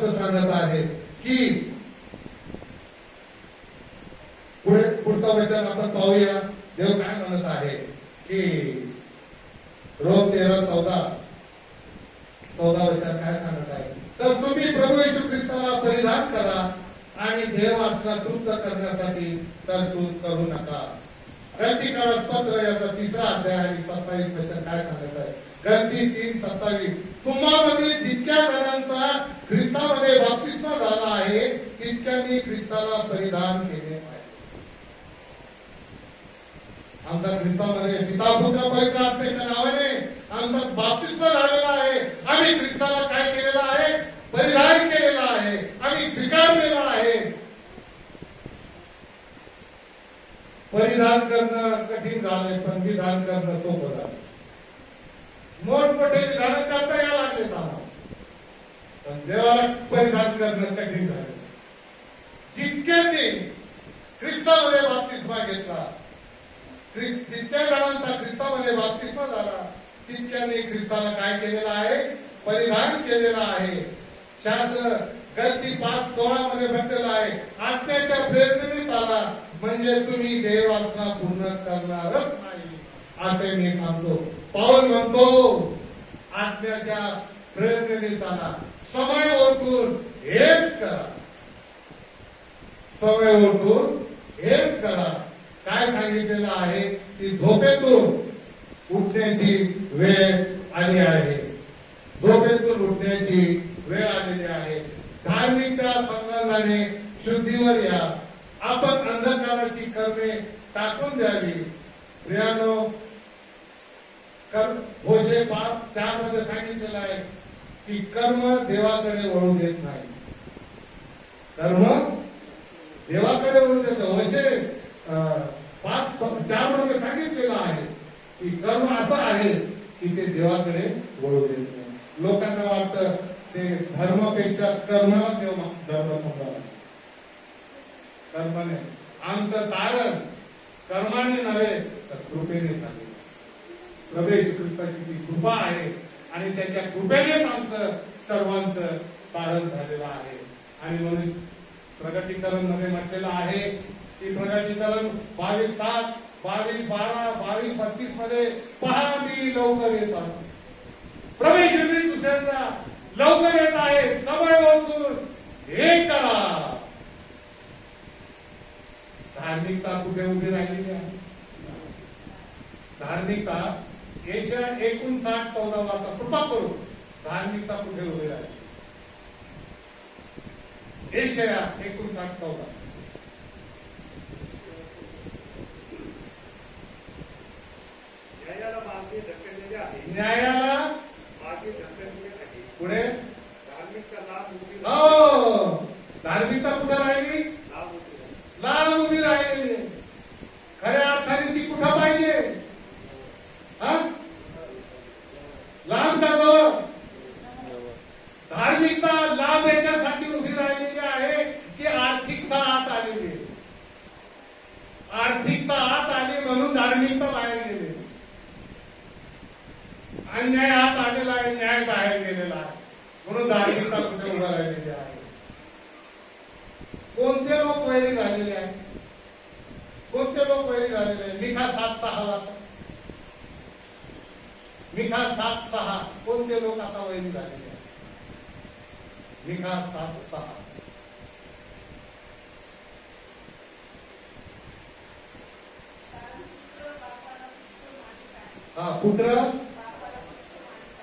शास्त्र सांगत आहे की पुढचं वचन आपण पाहूया. देव काय म्हणत आहे की रोम 13:14 वचन काय सांगत आहे, तर तुम्ही प्रभू येशू ख्रिस्ताला परिधान करा आणि देवाला तृप्त करण्यासाठी तरतूद करू नका. गलतीकारक पत्र याचा 3रा अध्याय आणि 27 वचन काय सांगत आहे. गलती 3:27 तुम्हामध्ये जितक्या जणांचा ख्रिस्तामध्ये बाप्तिस्मा झाला आहे तितक्यांनी ख्रिस्ताला परिधान केले आहे. आमचा ख्रिस्तामध्ये पिता पुत्र पवित्र आत्म्याच्या नावाने आमचा बाप्तिस्मा झालेला आहे. आम्ही ख्रिस्ताला काय केलेलं आहे, परिधान केलेला आहे, आम्ही स्वीकारलेला आहे. परिधान करणं कठीण झालंय पण विधान करणं सोपं झालं. मोठमोठे विधान करता यायला लागले पण देवाला परिधान करणं कठीण झालं. जितक्यांनी ख्रिस्तामध्ये बाप्तिस्मा घेतला, जितक्या जणांचा ख्रिस्तामध्ये बाप्तिस्मा झाला तितक्यांनी ख्रिस्ताला काय केलेलं आहे, परिधान केलेलं आहे. शास्त्र गलती 5:16 मध्ये म्हटलेलं आहे आत्म्याच्या प्रेरणेने चाला म्हणजे तुम्ही देवासना पूर्ण करणारच नाही असे मी सांगतो. पाऊल म्हणतो आत्म्याच्या प्रेरणेने चाला, समय ओळखून हेच करा, समय ओळखून हेच करा. काय सांगितलेलं आहे की झोपेतून उठण्याची वेळ आली आहे, झोपेतून उठण्याची वेळ आलेली आहे. धार्मिकता संबंधाने शुद्धीवर या, आपण अंधकाराची कर्मे टाकून द्यावी. प्रियानो, होशे 5:4 मध्ये सांगितलेलं आहे की कर्म देवाकडे वळू देत नाही. कर्म देवाकडे वळू देत. होशे 5:4 मध्ये सांगितलेलं आहे की कर्म असं आहे की ते देवाकडे वळू देत नाही. लोकांना वाटतं ते धर्मापेक्षा कर्माला देव धर्म समजावा. कर्माने आमचं तारण कर्माने नव्हे तर कृपेने झाले. प्रभू येशू ख्रिस्ताची ती कृपा आहे आणि त्याच्या कृपेनेच आमचं सर्वांचं तारण झालेलं आहे. आणि म्हणून प्रगटीकरण मध्ये म्हटलेलं आहे की प्रगटीकरण 22:7, 22:12, 22:32 मध्ये पहा मी लवकर येत आहे. प्रभू येशू दुसऱ्यांदा लवकर येत आहे. समय ओळखून हे करा. धार्मिकता कुठे उभी राहिलेली आहे? धार्मिकता यशाया 59:14 वाचा. कृपा करू धार्मिकता कुठे उभी राहिली? यशाया 59:14. न्यायाला मागे ढकललेले आहे, न्यायाला मागे ढकललेले आहे. पुढे धार्मिकता लांब उभी धार्मिकता कुठे राहिली? लांब उभी राहिली. लांब उभी राहिलेली. खऱ्या अर्थाने ती कुठं पाहिजे? लांब का जवळ? धार्मिकता लांब याच्यासाठी उभी राहिलेली आहे की आर्थिकता आत आलेली आहे. आर्थिकता आत आली म्हणून धार्मिकता बाहेर गेली. अन्याय आत आलेला आहे, न्याय बाहेर गेलेला आहे म्हणून धार्मिकता कुठे उभा राहिलेली आहे. कोणते लोक वैरी झालेले आहेत? कोणते लोक वैरी झालेले आहेत? मिखा 7:6 वाचा. मिखा 7:6. कोणते लोक आता वैरी झालेले आहेत? मिखा 7:6.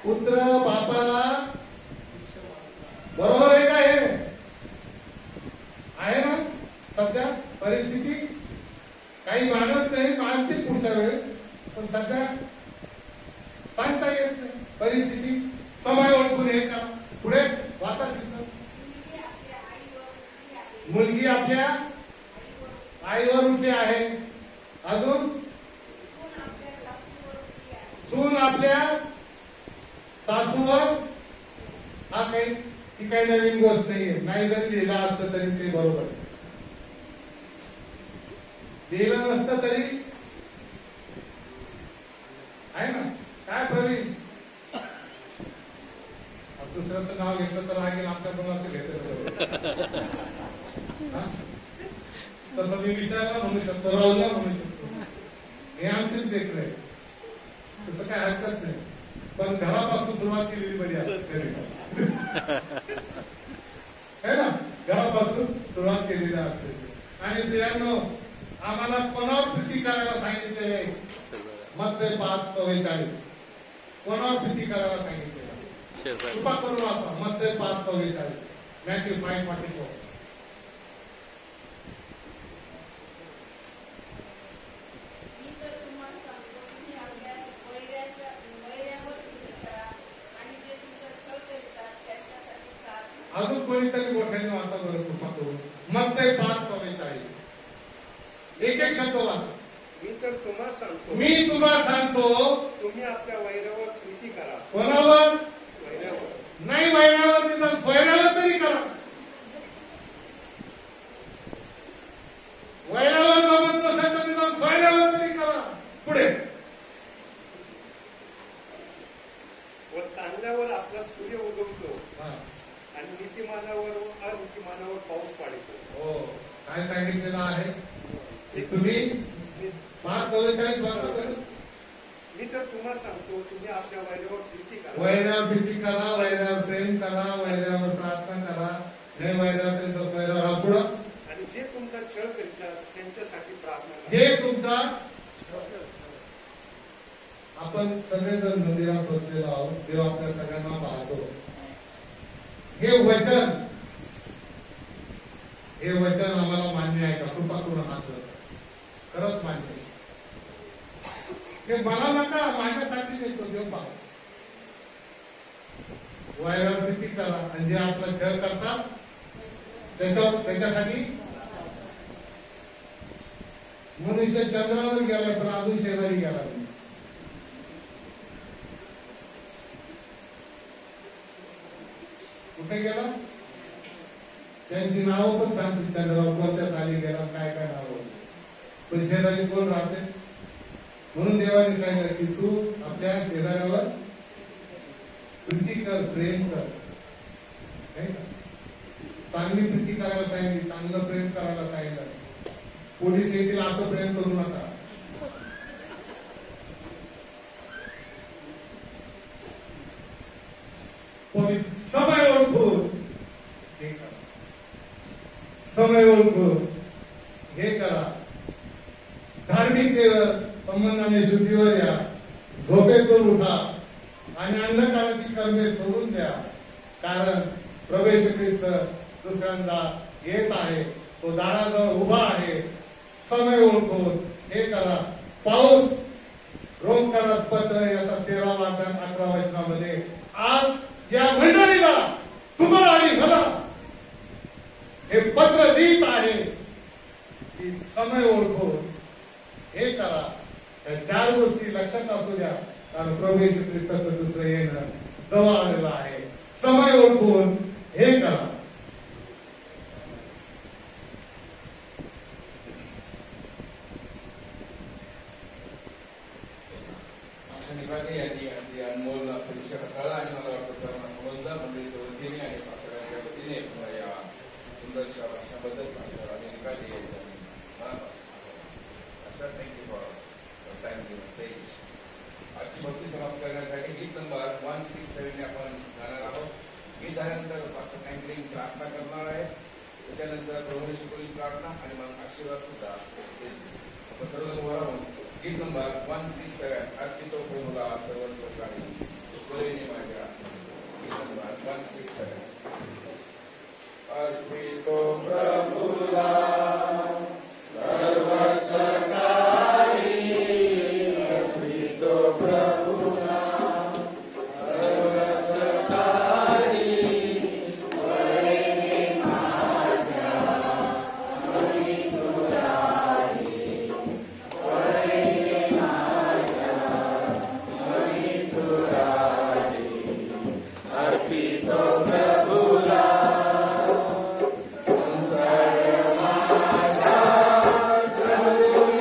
पुत्र बापाला बरोबर आहे का? हे आहे ना सध्या परिस्थिती? काही मानत नाही, मानतील पुढच्या वेळेस, पण सध्या सांगता येत नाही परिस्थिती. समय ओळखून हे करा. पुढे वाचा तिथं. मुलगी आपल्या आईवर उठली आहे. अजून सून आपल्या सासूवर. हा काही ती काही नवीन गोष्ट नाहीये. नाही जरी लिहिला असतं तरी ते बरोबर आहे. लिहिलं नसतं तरी आहे ना. काय प्रवीण दुसऱ्याचं नाव घेतलं तर रागेल, आपल्या कोणाचं घेतलं तसं मी विषयाला म्हणू शकतो, राहुलला म्हणू शकतो, हे आमचीच लेकर आहे, तसं काय हरकत नाही. पण घरापासून सुरुवात केलेली बरी असते है ना, घरापासून सुरुवात केलेली असते. आणि प्रियांनो, आम्हाला कोणावर प्रीती करायला सांगितलेले आहे? मध्य 5:44 कोणावर प्रीती करायला सांगितलेलं? कृपा करून वाचा मध्य 5:44, मॅथ्यू 5:44. अजून कोणीतरी मोठ्याने वाचा बरं, कृपा करून. मध्य 5:44 एक एक शब्द वाचा. मी तर तुम्हाला सांगतो, मी तुम्हाला सांगतो, तुम्ही आपल्या वैरावर प्रीती करा. कोणावर? वैरावर नाही, वैरावर निदान स्वैरावर तरी करा. वैरावर जमत नसेल तर निदान स्वैरावर तरी करा. पुढे, व चांगल्यावर आपला सूर्य उगवतो आणि नीतिमानावर अनीतिमानावर पाऊस पाडतो. हो, काय सांगितलेलं आहे की तुम्ही 5:44 वाचा. मी तर तुम्हाला सांगतो, तुम्ही आपल्या वैरावर प्रीती करा. वैरावर प्रीती करा, वैरावर प्रेम करा, वैरावर प्रार्थना करा. नाही वैरावर त्यांचा वैरावर पुढं. आणि जे तुमचा छळ करतात त्यांच्यासाठी प्रार्थना करा. जे तुमचा, आपण सगळेजण मंदिरात बसलेलो आहोत, देव आपल्या सगळ्यांना पाहतो. हे वचन आम्हाला मान्य आहे का? कृपा करून हात वर. खरंच मान्य आहे. हे मला नका, माझ्यासाठी देतो देव पाहतो. वैरावर प्रीती करा आणि जे आपला छळ करतात त्याच्यासाठी. मनुष्य चंद्रावर गेला पण अजून शेजारी गेला नाही. कुठे गेला? त्यांची नावं पण सांगते, चंद्रावर कोणत्या साली गेला, काय काय नाव. पण शेजारी कोण राहते? म्हणून देवाने सांगितलं की तू आपल्या शेजाऱ्यावर प्रीती कर, प्रेम कर. चांगली प्रीती करायला सांगितली, चांगलं प्रेम करायला सांगितलं. पोलीस येतील असं प्रेम करू नका. समय ओळखून हे करा, समय ओळखून हे करा. धार्मिकतेवर संबंधाने शुद्धीवर या. झोपेतून उठा आणि अंधकाराची कर्मे सोडून द्या, कारण प्रभू येशू ख्रिस्त दुसऱ्यांदा येत आहे. तो दाराजवळ उभा आहे. समय ओळखून हे करा. पाऊल रोमकरास पत्र याचा 13 अध्याय 11 वचनामध्ये आज या मंडळीला, तुम्हाला आणि मला हे पत्र देत आहे की समय ओळखून हे करा. या 4 गोष्टी लक्षात असू द्या, कारण प्रभू येशू ख्रिस्ताचं दुसरं येणं जवळ आलेलं आहे. समय ओळखून हे करा. यांनी अनमोल असा विषय हाताळला आणि मला वाटतं सर्वांना समजलं. मंडळीच्या वतीने आणि पास्टरांच्या वतीने या सुंदरशा भाषाबद्दल पास्टर आणि निकाली thank you for time given stage. आजची भक्ती समाप्त करण्यासाठी गीत नंबर 167 ने आपण गाणार आहोत. गीत झाल्यानंतर पास्टर फ्रँकलिन प्रार्थना करणार आहे. त्याच्यानंतर प्रभूने शिकवलेली प्रार्थना आणि मग आशीर्वाद सुद्धा. आपण सर्वजण उभं राहून गीत नंबर 167 अर्पितो प्रभूला सर्वस्व प्राणी बळीने माझ्या. गीत नंबर 167 अर्पितो प्रभूला सर्वस्व प्राणी, अर्पितो प्रभूला सर्वस्व प्राणी बळीने माझ्या. Sarva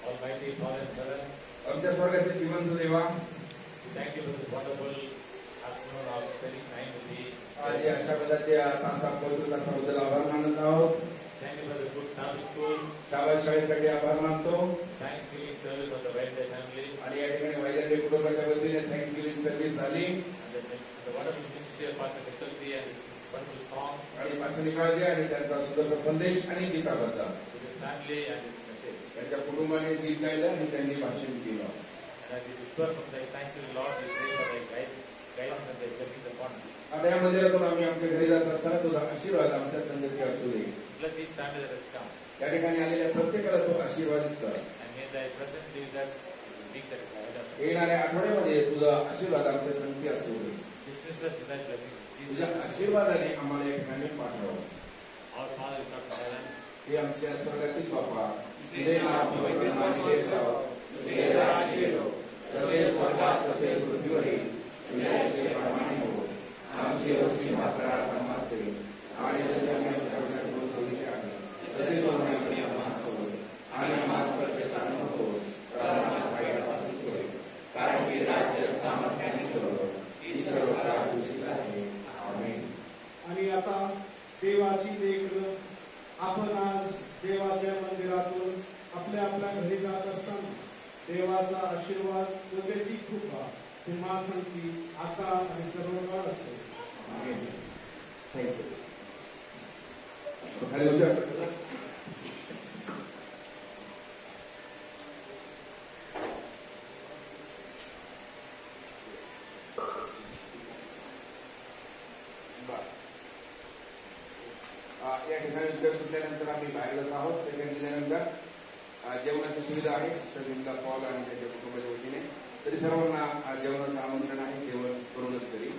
Almighty Father in heaven, आमच्या स्वर्गातील श्रीमंत देवा, thank you for this wonderful afternoon of spending time with thee. आज या अशा प्रकारच्या पवित्र तासाबद्दल आभार मानत आहोत. Thank you for the good Sabbath school. शाबास शाळेसाठी आभार मानतो. Thanksgiving service of the Wednesday family. आणि या ठिकाणी वैद्य कुटुंबाच्या वतीने थँक्सगिव्हिंग सर्व्हिस झाली. And the wonderful ministry of Pastor Mittalji and his wonderful songs. आणि पासून निकाळजे आणि त्यांचा सुंदरचा संदेश आणि गीताबद्दल To his family and his message. त्यांच्या कुटुंबाने गीत गायलं आणि त्यांनी भाषण केलं. And as we disperse from thy thank you, Lord, we pray for thy guidance and thy blessings upon us. आता या मंदिरातून आम्ही आमच्या घरी जात असताना तुझा आशीर्वाद आमच्या संगती असू दे. Bless each family that has come. या ठिकाणी आलेल्या प्रत्येकाला तो आशीर्वादित कर. And may thy presence be with us in the week that is ahead of us. येणाऱ्या आठवड्यामध्ये तुझा आशीर्वाद आमच्या संगती असू दे. Dismiss us with thy blessings. तुझ्या आशीर्वादाने आम्हाला या ठिकाणी पाठव. Our Father which art in heaven, हे आमच्या स्वर्गातील बापा, तुझे नाव पवित्र मानले जावं, तुझे राज्य येवो, जसे स्वर्गात तसे पृथ्वीवरील तुझ्या इच्छेप्रमाणे हो. आमची रोजची भाकर आज आम्हास दे, आणि जसे आम्ही आमच्या सोयीचे आहे तसेच आम्ही आम्हास सोड, आणि आम्हास परीक्षेत आणू नकोस, तर आम्हास वाईटापासून सोड. कारण की राज्य, सामर्थ्य आणि बळ ही सर्व तुझीच आहे. आमेन. आणि आता देवाची लेकरं आपण आज देवाच्या मंदिरातून आपल्या आपल्या घरी जात असताना देवाचा आशीर्वाद व त्याची कृपा तुम्हा संगती आता आणि सर्व काळ असतो. आमेन. थँक्यू. खाली बसू शकता. या ठिकाणी विचार सुटल्यानंतर आम्ही बाहेर जात आहोत. सेकंड दिल्यानंतर जेवणाची सुविधा आहे सिस्टर विंदा पॉल आणि त्याच्या कुटुंबाच्या वतीने. तरी सर्वांना जेवणाचं आमंत्रण आहे. जेवण करूनच तरी